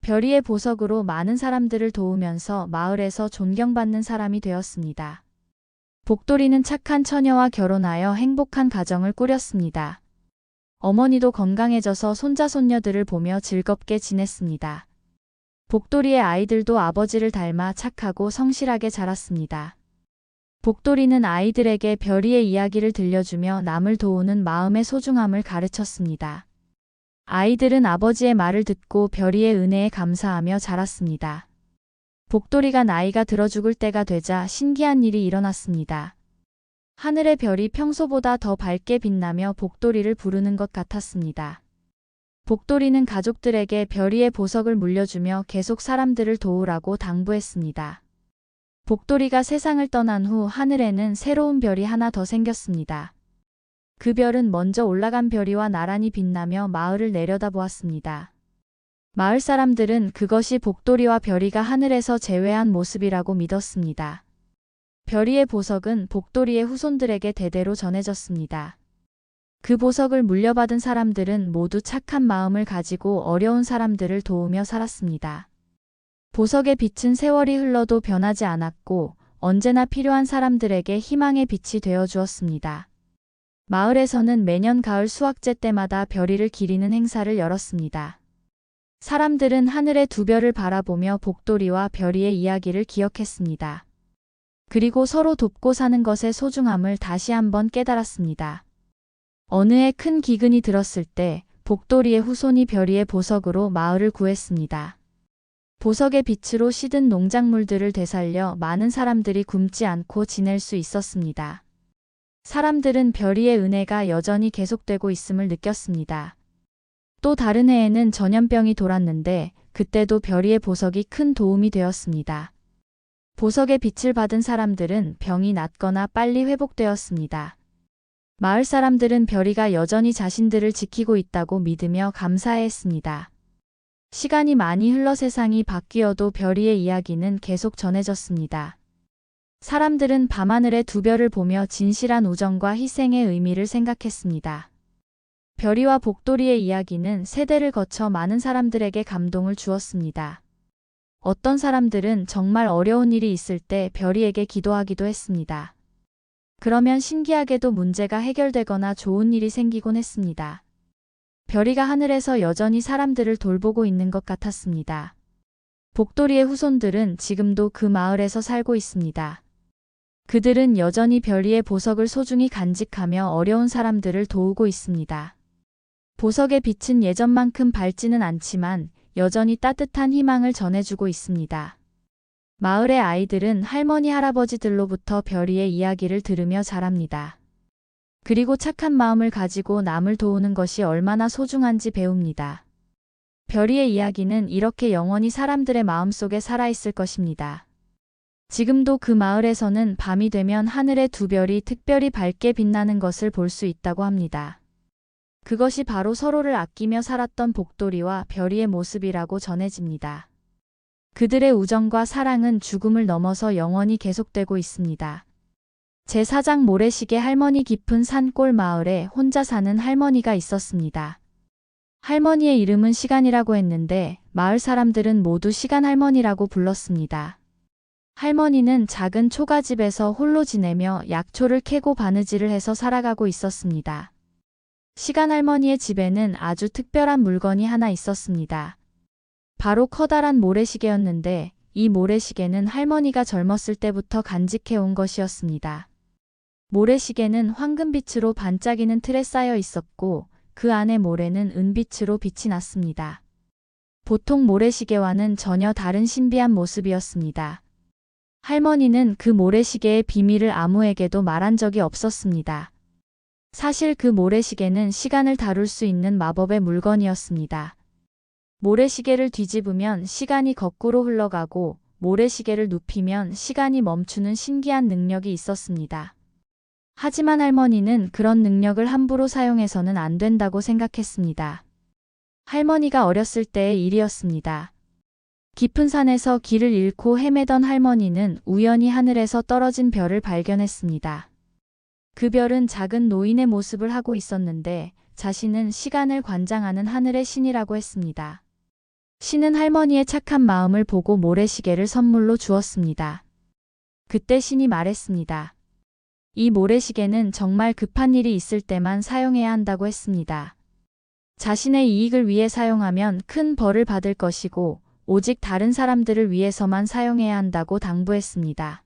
별이의 보석으로 많은 사람들을 도우면서 마을에서 존경받는 사람이 되었습니다. 복돌이는 착한 처녀와 결혼하여 행복한 가정을 꾸렸습니다. 어머니도 건강해져서 손자 손녀들을 보며 즐겁게 지냈습니다. 복돌이의 아이들도 아버지를 닮아 착하고 성실하게 자랐습니다. 복돌이는 아이들에게 별이의 이야기를 들려주며 남을 도우는 마음의 소중함을 가르쳤습니다. 아이들은 아버지의 말을 듣고 별이의 은혜에 감사하며 자랐습니다. 복돌이가 나이가 들어 죽을 때가 되자 신기한 일이 일어났습니다. 하늘의 별이 평소보다 더 밝게 빛나며 복돌이를 부르는 것 같았습니다. 복돌이는 가족들에게 별이의 보석을 물려주며 계속 사람들을 도우라고 당부했습니다. 복돌이가 세상을 떠난 후 하늘에는 새로운 별이 하나 더 생겼습니다. 그 별은 먼저 올라간 별이와 나란히 빛나며 마을을 내려다보았습니다. 마을 사람들은 그것이 복돌이와 별이가 하늘에서 재회한 모습이라고 믿었습니다. 별이의 보석은 복돌이의 후손들에게 대대로 전해졌습니다. 그 보석을 물려받은 사람들은 모두 착한 마음을 가지고 어려운 사람들을 도우며 살았습니다. 보석의 빛은 세월이 흘러도 변하지 않았고 언제나 필요한 사람들에게 희망의 빛이 되어 주었습니다. 마을에서는 매년 가을 수확제 때마다 별이를 기리는 행사를 열었습니다. 사람들은 하늘의 2별을 바라보며 복돌이와 별이의 이야기를 기억했습니다. 그리고 서로 돕고 사는 것의 소중함을 다시 한번 깨달았습니다. 어느 해 큰 기근이 들었을 때 복돌이의 후손이 별이의 보석으로 마을을 구했습니다. 보석의 빛으로 시든 농작물들을 되살려 많은 사람들이 굶지 않고 지낼 수 있었습니다. 사람들은 별이의 은혜가 여전히 계속되고 있음을 느꼈습니다. 또 다른 해에는 전염병이 돌았는데 그때도 별이의 보석이 큰 도움이 되었습니다. 보석의 빛을 받은 사람들은 병이 낫거나 빨리 회복되었습니다. 마을 사람들은 별이가 여전히 자신들을 지키고 있다고 믿으며 감사해했습니다. 시간이 많이 흘러 세상이 바뀌어도 별이의 이야기는 계속 전해졌습니다. 사람들은 밤하늘의 두 별을 보며 진실한 우정과 희생의 의미를 생각했습니다. 별이와 복돌이의 이야기는 세대를 거쳐 많은 사람들에게 감동을 주었습니다. 어떤 사람들은 정말 어려운 일이 있을 때 별이에게 기도하기도 했습니다. 그러면 신기하게도 문제가 해결되거나 좋은 일이 생기곤 했습니다. 별이가 하늘에서 여전히 사람들을 돌보고 있는 것 같았습니다. 복돌이의 후손들은 지금도 그 마을에서 살고 있습니다. 그들은 여전히 별이의 보석을 소중히 간직하며 어려운 사람들을 도우고 있습니다. 보석의 빛은 예전만큼 밝지는 않지만 여전히 따뜻한 희망을 전해주고 있습니다. 마을의 아이들은 할머니, 할아버지들로부터 별이의 이야기를 들으며 자랍니다. 그리고 착한 마음을 가지고 남을 도우는 것이 얼마나 소중한지 배웁니다. 별이의 이야기는 이렇게 영원히 사람들의 마음속에 살아있을 것입니다. 지금도 그 마을에서는 밤이 되면 하늘의 두 별이 특별히 밝게 빛나는 것을 볼 수 있다고 합니다. 그것이 바로 서로를 아끼며 살았던 복돌이와 별이의 모습이라고 전해집니다. 그들의 우정과 사랑은 죽음을 넘어서 영원히 계속되고 있습니다. 제4장 모래시계. 할머니. 깊은 산골 마을에 혼자 사는 할머니가 있었습니다. 할머니의 이름은 시간이라고 했는데 마을 사람들은 모두 시간 할머니라고 불렀습니다. 할머니는 작은 초가집에서 홀로 지내며 약초를 캐고 바느질을 해서 살아가고 있었습니다. 시간 할머니의 집에는 아주 특별한 물건이 하나 있었습니다. 바로 커다란 모래시계였는데 이 모래시계는 할머니가 젊었을 때부터 간직해온 것이었습니다. 모래시계는 황금빛으로 반짝이는 틀에 쌓여 있었고 그 안의 모래는 은빛으로 빛이 났습니다. 보통 모래시계와는 전혀 다른 신비한 모습이었습니다. 할머니는 그 모래시계의 비밀을 아무에게도 말한 적이 없었습니다. 사실 그 모래시계는 시간을 다룰 수 있는 마법의 물건이었습니다. 모래시계를 뒤집으면 시간이 거꾸로 흘러가고 모래시계를 눕히면 시간이 멈추는 신기한 능력이 있었습니다. 하지만 할머니는 그런 능력을 함부로 사용해서는 안 된다고 생각했습니다. 할머니가 어렸을 때의 일이었습니다. 깊은 산에서 길을 잃고 헤매던 할머니는 우연히 하늘에서 떨어진 별을 발견했습니다. 그 별은 작은 노인의 모습을 하고 있었는데 자신은 시간을 관장하는 하늘의 신이라고 했습니다. 신은 할머니의 착한 마음을 보고 모래시계를 선물로 주었습니다. 그때 신이 말했습니다. 이 모래시계는 정말 급한 일이 있을 때만 사용해야 한다고 했습니다. 자신의 이익을 위해 사용하면 큰 벌을 받을 것이고 오직 다른 사람들을 위해서만 사용해야 한다고 당부했습니다.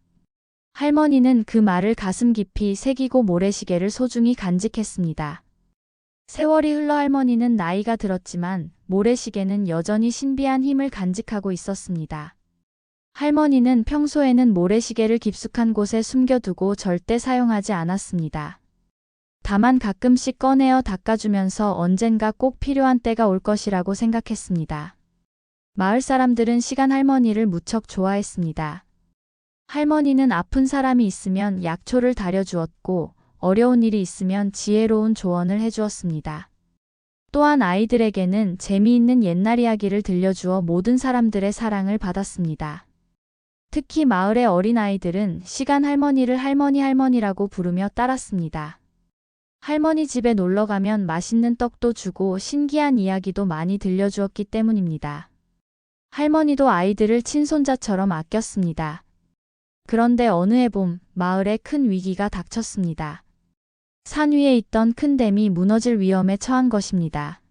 할머니는 그 말을 가슴 깊이 새기고 모래시계를 소중히 간직했습니다. 세월이 흘러 할머니는 나이가 들었지만 모래시계는 여전히 신비한 힘을 간직하고 있었습니다. 할머니는 평소에는 모래시계를 깊숙한 곳에 숨겨두고 절대 사용하지 않았습니다. 다만 가끔씩 꺼내어 닦아주면서 언젠가 꼭 필요한 때가 올 것이라고 생각했습니다. 마을 사람들은 시간 할머니를 무척 좋아했습니다. 할머니는 아픈 사람이 있으면 약초를 다려주었고 어려운 일이 있으면 지혜로운 조언을 해주었습니다. 또한 아이들에게는 재미있는 옛날 이야기를 들려주어 모든 사람들의 사랑을 받았습니다. 특히 마을의 어린아이들은 시간 할머니를 할머니라고 부르며 따랐습니다. 할머니 집에 놀러가면 맛있는 떡도 주고 신기한 이야기도 많이 들려주었기 때문입니다. 할머니도 아이들을 친손자처럼 아꼈습니다. 그런데 어느 해 봄, 마을에 큰 위기가 닥쳤습니다. 산 위에 있던 큰 댐이 무너질 위험에 처한 것입니다.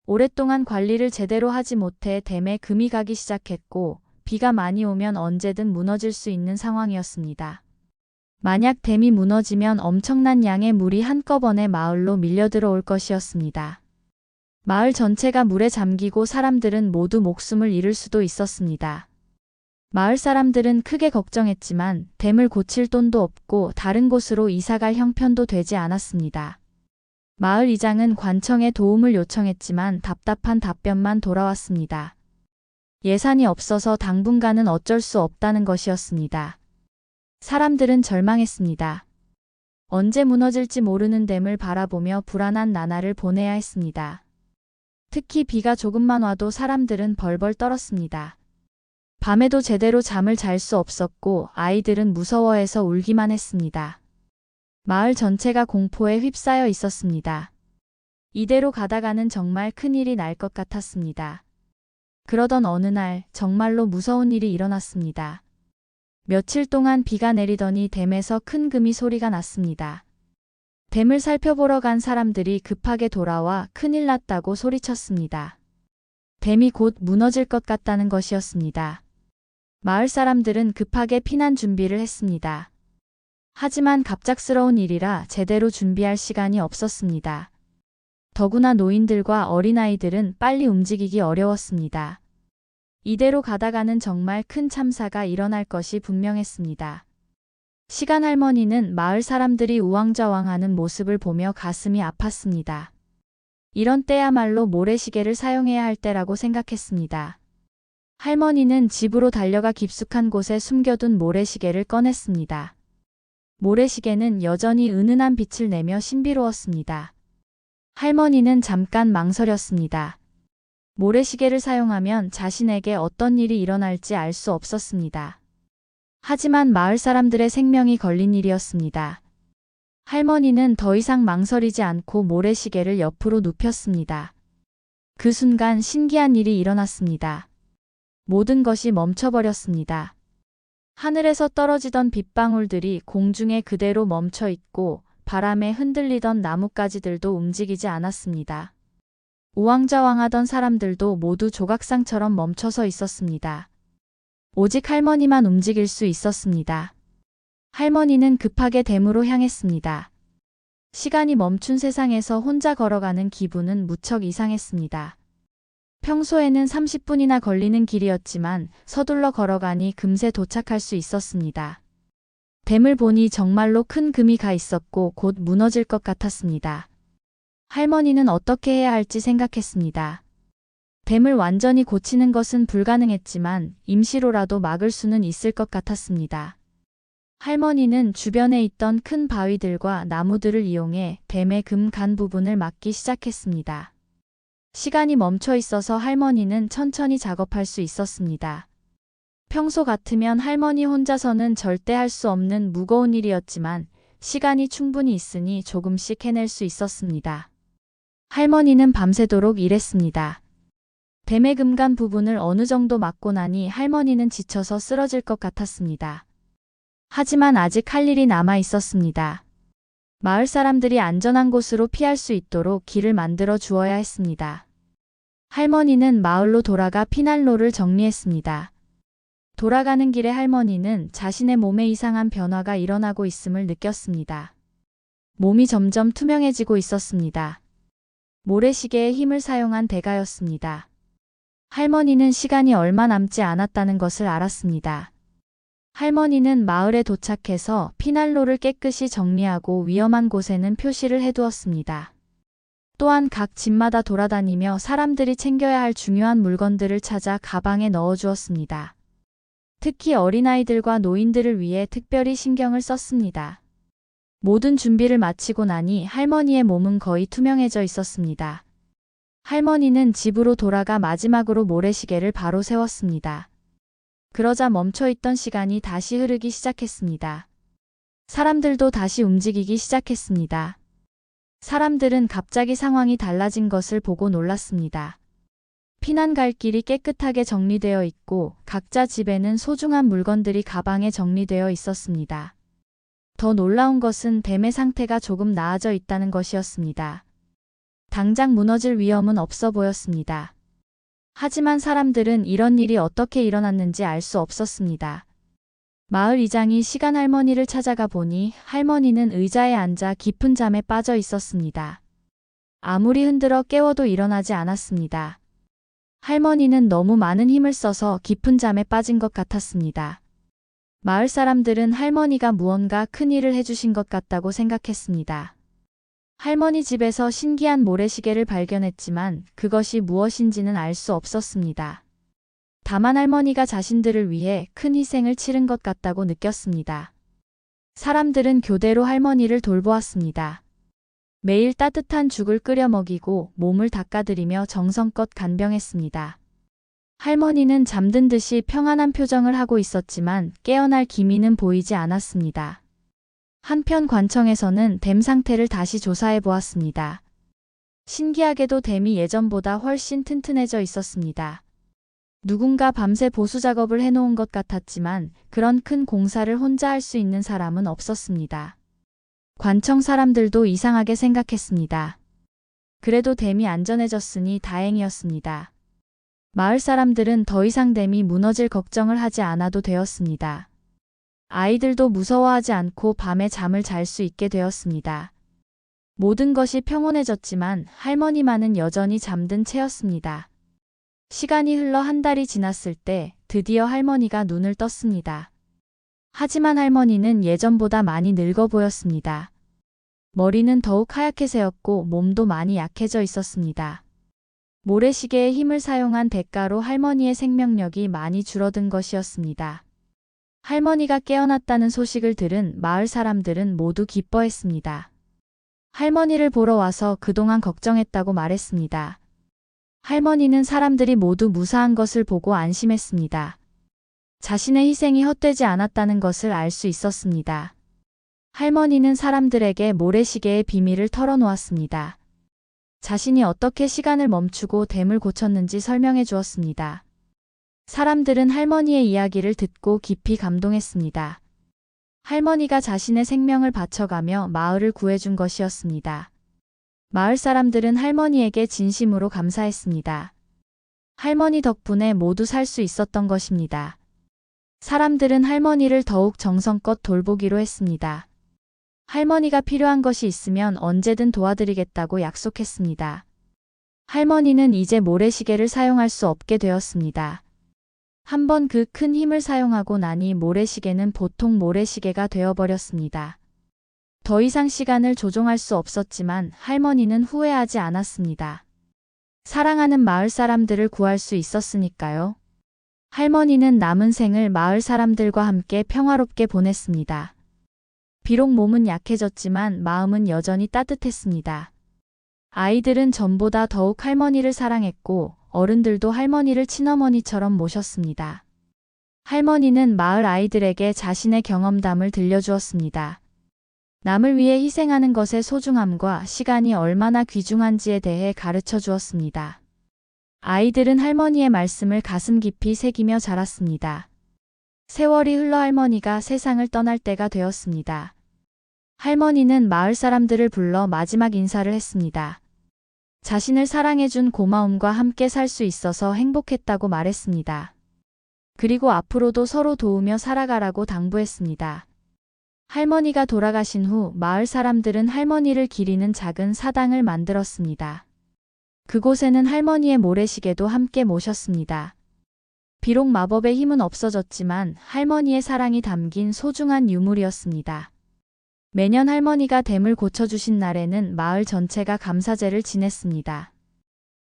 오랫동안 관리를 제대로 하지 못해 댐에 금이 가기 시작했고 비가 많이 오면 언제든 무너질 수 있는 상황이었습니다. 만약 댐이 무너지면 엄청난 양의 물이 한꺼번에 마을로 밀려들어올 것이었습니다. 마을 전체가 물에 잠기고 사람들은 모두 목숨을 잃을 수도 있었습니다. 마을 사람들은 크게 걱정했지만 댐을 고칠 돈도 없고 다른 곳으로 이사갈 형편도 되지 않았습니다. 마을 이장은 관청에 도움을 요청했지만 답답한 답변만 돌아왔습니다. 예산이 없어서 당분간은 어쩔 수 없다는 것이었습니다. 사람들은 절망했습니다. 언제 무너질지 모르는 댐을 바라보며 불안한 나날을 보내야 했습니다. 특히 비가 조금만 와도 사람들은 벌벌 떨었습니다. 밤에도 제대로 잠을 잘 수 없었고 아이들은 무서워해서 울기만 했습니다. 마을 전체가 공포에 휩싸여 있었습니다. 이대로 가다가는 정말 큰일이 날 것 같았습니다. 그러던 어느 날 정말로 무서운 일이 일어났습니다. 며칠 동안 비가 내리더니 댐에서 큰 금이 소리가 났습니다. 댐을 살펴보러 간 사람들이 급하게 돌아와 큰일 났다고 소리쳤습니다. 댐이 곧 무너질 것 같다는 것이었습니다. 마을 사람들은 급하게 피난 준비를 했습니다. 하지만 갑작스러운 일이라 제대로 준비할 시간이 없었습니다. 더구나 노인들과 어린아이들은 빨리 움직이기 어려웠습니다. 이대로 가다가는 정말 큰 참사가 일어날 것이 분명했습니다. 시간 할머니는 마을 사람들이 우왕좌왕하는 모습을 보며 가슴이 아팠습니다. 이런 때야말로 모래시계를 사용해야 할 때라고 생각했습니다. 할머니는 집으로 달려가 깊숙한 곳에 숨겨둔 모래시계를 꺼냈습니다. 모래시계는 여전히 은은한 빛을 내며 신비로웠습니다. 할머니는 잠깐 망설였습니다. 모래시계를 사용하면 자신에게 어떤 일이 일어날지 알 수 없었습니다. 하지만 마을 사람들의 생명이 걸린 일이었습니다. 할머니는 더 이상 망설이지 않고 모래시계를 옆으로 눕혔습니다. 그 순간 신기한 일이 일어났습니다. 모든 것이 멈춰버렸습니다. 하늘에서 떨어지던 빗방울들이 공중에 그대로 멈춰 있고 바람에 흔들리던 나뭇가지들도 움직이지 않았습니다. 우왕좌왕하던 사람들도 모두 조각상처럼 멈춰서 있었습니다. 오직 할머니만 움직일 수 있었습니다. 할머니는 급하게 댐으로 향했습니다. 시간이 멈춘 세상에서 혼자 걸어가는 기분은 무척 이상했습니다. 평소에는 30분이나 걸리는 길이었지만 서둘러 걸어가니 금세 도착할 수 있었습니다. 댐을 보니 정말로 큰 금이 가 있었고 곧 무너질 것 같았습니다. 할머니는 어떻게 해야 할지 생각했습니다. 댐을 완전히 고치는 것은 불가능했지만 임시로라도 막을 수는 있을 것 같았습니다. 할머니는 주변에 있던 큰 바위들과 나무들을 이용해 댐의 금 간 부분을 막기 시작했습니다. 시간이 멈춰 있어서 할머니는 천천히 작업할 수 있었습니다. 평소 같으면 할머니 혼자서는 절대 할 수 없는 무거운 일이었지만 시간이 충분히 있으니 조금씩 해낼 수 있었습니다. 할머니는 밤새도록 일했습니다. 댐의 금간 부분을 어느 정도 막고 나니 할머니는 지쳐서 쓰러질 것 같았습니다. 하지만 아직 할 일이 남아 있었습니다. 마을 사람들이 안전한 곳으로 피할 수 있도록 길을 만들어 주어야 했습니다. 할머니는 마을로 돌아가 피난로를 정리했습니다. 돌아가는 길에 할머니는 자신의 몸에 이상한 변화가 일어나고 있음을 느꼈습니다. 몸이 점점 투명해지고 있었습니다. 모래시계의 힘을 사용한 대가였습니다. 할머니는 시간이 얼마 남지 않았다는 것을 알았습니다. 할머니는 마을에 도착해서 피난로를 깨끗이 정리하고 위험한 곳에는 표시를 해두었습니다. 또한 각 집마다 돌아다니며 사람들이 챙겨야 할 중요한 물건들을 찾아 가방에 넣어주었습니다. 특히 어린아이들과 노인들을 위해 특별히 신경을 썼습니다. 모든 준비를 마치고 나니 할머니의 몸은 거의 투명해져 있었습니다. 할머니는 집으로 돌아가 마지막으로 모래시계를 바로 세웠습니다. 그러자 멈춰있던 시간이 다시 흐르기 시작했습니다. 사람들도 다시 움직이기 시작했습니다. 사람들은 갑자기 상황이 달라진 것을 보고 놀랐습니다. 피난 갈 길이 깨끗하게 정리되어 있고 각자 집에는 소중한 물건들이 가방에 정리되어 있었습니다. 더 놀라운 것은 댐의 상태가 조금 나아져 있다는 것이었습니다. 당장 무너질 위험은 없어 보였습니다. 하지만 사람들은 이런 일이 어떻게 일어났는지 알 수 없었습니다. 마을 이장이 시간 할머니를 찾아가 보니 할머니는 의자에 앉아 깊은 잠에 빠져 있었습니다. 아무리 흔들어 깨워도 일어나지 않았습니다. 할머니는 너무 많은 힘을 써서 깊은 잠에 빠진 것 같았습니다. 마을 사람들은 할머니가 무언가 큰 일을 해주신 것 같다고 생각했습니다. 할머니 집에서 신기한 모래시계를 발견했지만 그것이 무엇인지는 알 수 없었습니다. 다만 할머니가 자신들을 위해 큰 희생을 치른 것 같다고 느꼈습니다. 사람들은 교대로 할머니를 돌보았습니다. 매일 따뜻한 죽을 끓여 먹이고 몸을 닦아드리며 정성껏 간병했습니다. 할머니는 잠든 듯이 평안한 표정을 하고 있었지만 깨어날 기미는 보이지 않았습니다. 한편 관청에서는 댐 상태를 다시 조사해 보았습니다. 신기하게도 댐이 예전보다 훨씬 튼튼해져 있었습니다. 누군가 밤새 보수 작업을 해놓은 것 같았지만 그런 큰 공사를 혼자 할 수 있는 사람은 없었습니다. 관청 사람들도 이상하게 생각했습니다. 그래도 댐이 안전해졌으니 다행이었습니다. 마을 사람들은 더 이상 댐이 무너질 걱정을 하지 않아도 되었습니다. 아이들도 무서워하지 않고 밤에 잠을 잘 수 있게 되었습니다. 모든 것이 평온해졌지만 할머니만은 여전히 잠든 채였습니다. 시간이 흘러 한 달이 지났을 때 드디어 할머니가 눈을 떴습니다. 하지만 할머니는 예전보다 많이 늙어 보였습니다. 머리는 더욱 하얗게 새었고 몸도 많이 약해져 있었습니다. 모래시계의 힘을 사용한 대가로 할머니의 생명력이 많이 줄어든 것이었습니다. 할머니가 깨어났다는 소식을 들은 마을 사람들은 모두 기뻐했습니다. 할머니를 보러 와서 그동안 걱정했다고 말했습니다. 할머니는 사람들이 모두 무사한 것을 보고 안심했습니다. 자신의 희생이 헛되지 않았다는 것을 알 수 있었습니다. 할머니는 사람들에게 모래시계의 비밀을 털어놓았습니다. 자신이 어떻게 시간을 멈추고 댐을 고쳤는지 설명해 주었습니다. 사람들은 할머니의 이야기를 듣고 깊이 감동했습니다. 할머니가 자신의 생명을 바쳐가며 마을을 구해준 것이었습니다. 마을 사람들은 할머니에게 진심으로 감사했습니다. 할머니 덕분에 모두 살 수 있었던 것입니다. 사람들은 할머니를 더욱 정성껏 돌보기로 했습니다. 할머니가 필요한 것이 있으면 언제든 도와드리겠다고 약속했습니다. 할머니는 이제 모래시계를 사용할 수 없게 되었습니다. 한번 그 큰 힘을 사용하고 나니 모래시계는 보통 모래시계가 되어버렸습니다. 더 이상 시간을 조종할 수 없었지만 할머니는 후회하지 않았습니다. 사랑하는 마을 사람들을 구할 수 있었으니까요. 할머니는 남은 생을 마을 사람들과 함께 평화롭게 보냈습니다. 비록 몸은 약해졌지만 마음은 여전히 따뜻했습니다. 아이들은 전보다 더욱 할머니를 사랑했고 어른들도 할머니를 친어머니처럼 모셨습니다. 할머니는 마을 아이들에게 자신의 경험담을 들려주었습니다. 남을 위해 희생하는 것의 소중함과 시간이 얼마나 귀중한지에 대해 가르쳐 주었습니다. 아이들은 할머니의 말씀을 가슴 깊이 새기며 자랐습니다. 세월이 흘러 할머니가 세상을 떠날 때가 되었습니다. 할머니는 마을 사람들을 불러 마지막 인사를 했습니다. 자신을 사랑해준 고마움과 함께 살 수 있어서 행복했다고 말했습니다. 그리고 앞으로도 서로 도우며 살아가라고 당부했습니다. 할머니가 돌아가신 후 마을 사람들은 할머니를 기리는 작은 사당을 만들었습니다. 그곳에는 할머니의 모래시계도 함께 모셨습니다. 비록 마법의 힘은 없어졌지만 할머니의 사랑이 담긴 소중한 유물이었습니다. 매년 할머니가 댐을 고쳐주신 날에는 마을 전체가 감사제를 지냈습니다.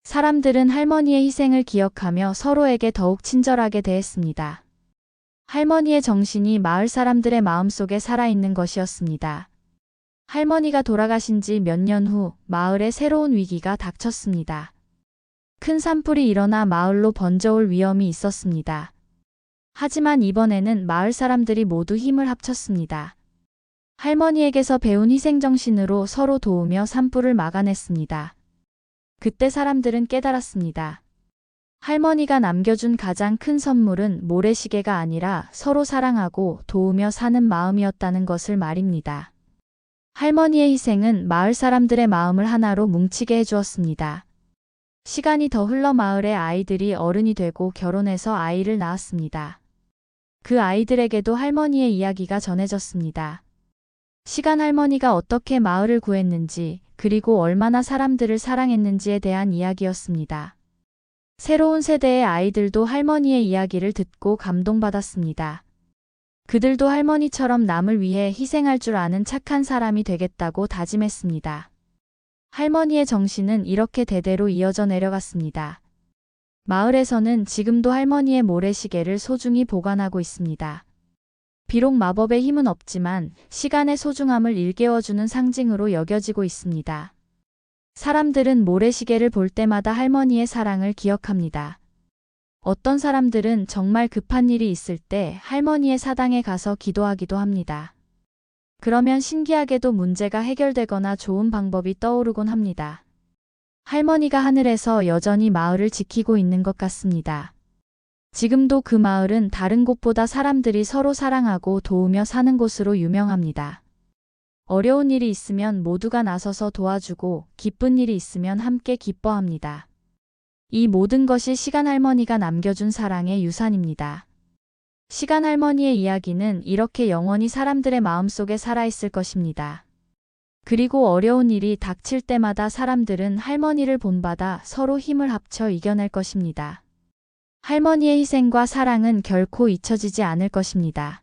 사람들은 할머니의 희생을 기억하며 서로에게 더욱 친절하게 대했습니다. 할머니의 정신이 마을 사람들의 마음속에 살아있는 것이었습니다. 할머니가 돌아가신 지 몇 년 후 마을에 새로운 위기가 닥쳤습니다. 큰 산불이 일어나 마을로 번져올 위험이 있었습니다. 하지만 이번에는 마을 사람들이 모두 힘을 합쳤습니다. 할머니에게서 배운 희생정신으로 서로 도우며 산불을 막아냈습니다. 그때 사람들은 깨달았습니다. 할머니가 남겨준 가장 큰 선물은 모래시계가 아니라 서로 사랑하고 도우며 사는 마음이었다는 것을 말입니다. 할머니의 희생은 마을 사람들의 마음을 하나로 뭉치게 해주었습니다. 시간이 더 흘러 마을의 아이들이 어른이 되고 결혼해서 아이를 낳았습니다. 그 아이들에게도 할머니의 이야기가 전해졌습니다. 시간 할머니가 어떻게 마을을 구했는지 그리고 얼마나 사람들을 사랑했는지에 대한 이야기였습니다. 새로운 세대의 아이들도 할머니의 이야기를 듣고 감동받았습니다. 그들도 할머니처럼 남을 위해 희생할 줄 아는 착한 사람이 되겠다고 다짐했습니다. 할머니의 정신은 이렇게 대대로 이어져 내려갔습니다. 마을에서는 지금도 할머니의 모래시계를 소중히 보관하고 있습니다. 비록 마법의 힘은 없지만 시간의 소중함을 일깨워주는 상징으로 여겨지고 있습니다. 사람들은 모래시계를 볼 때마다 할머니의 사랑을 기억합니다. 어떤 사람들은 정말 급한 일이 있을 때 할머니의 사당에 가서 기도하기도 합니다. 그러면 신기하게도 문제가 해결되거나 좋은 방법이 떠오르곤 합니다. 할머니가 하늘에서 여전히 마을을 지키고 있는 것 같습니다. 지금도 그 마을은 다른 곳보다 사람들이 서로 사랑하고 도우며 사는 곳으로 유명합니다. 어려운 일이 있으면 모두가 나서서 도와주고 기쁜 일이 있으면 함께 기뻐합니다. 이 모든 것이 시간 할머니가 남겨준 사랑의 유산입니다. 시간 할머니의 이야기는 이렇게 영원히 사람들의 마음속에 살아있을 것입니다. 그리고 어려운 일이 닥칠 때마다 사람들은 할머니를 본받아 서로 힘을 합쳐 이겨낼 것입니다. 할머니의 희생과 사랑은 결코 잊혀지지 않을 것입니다.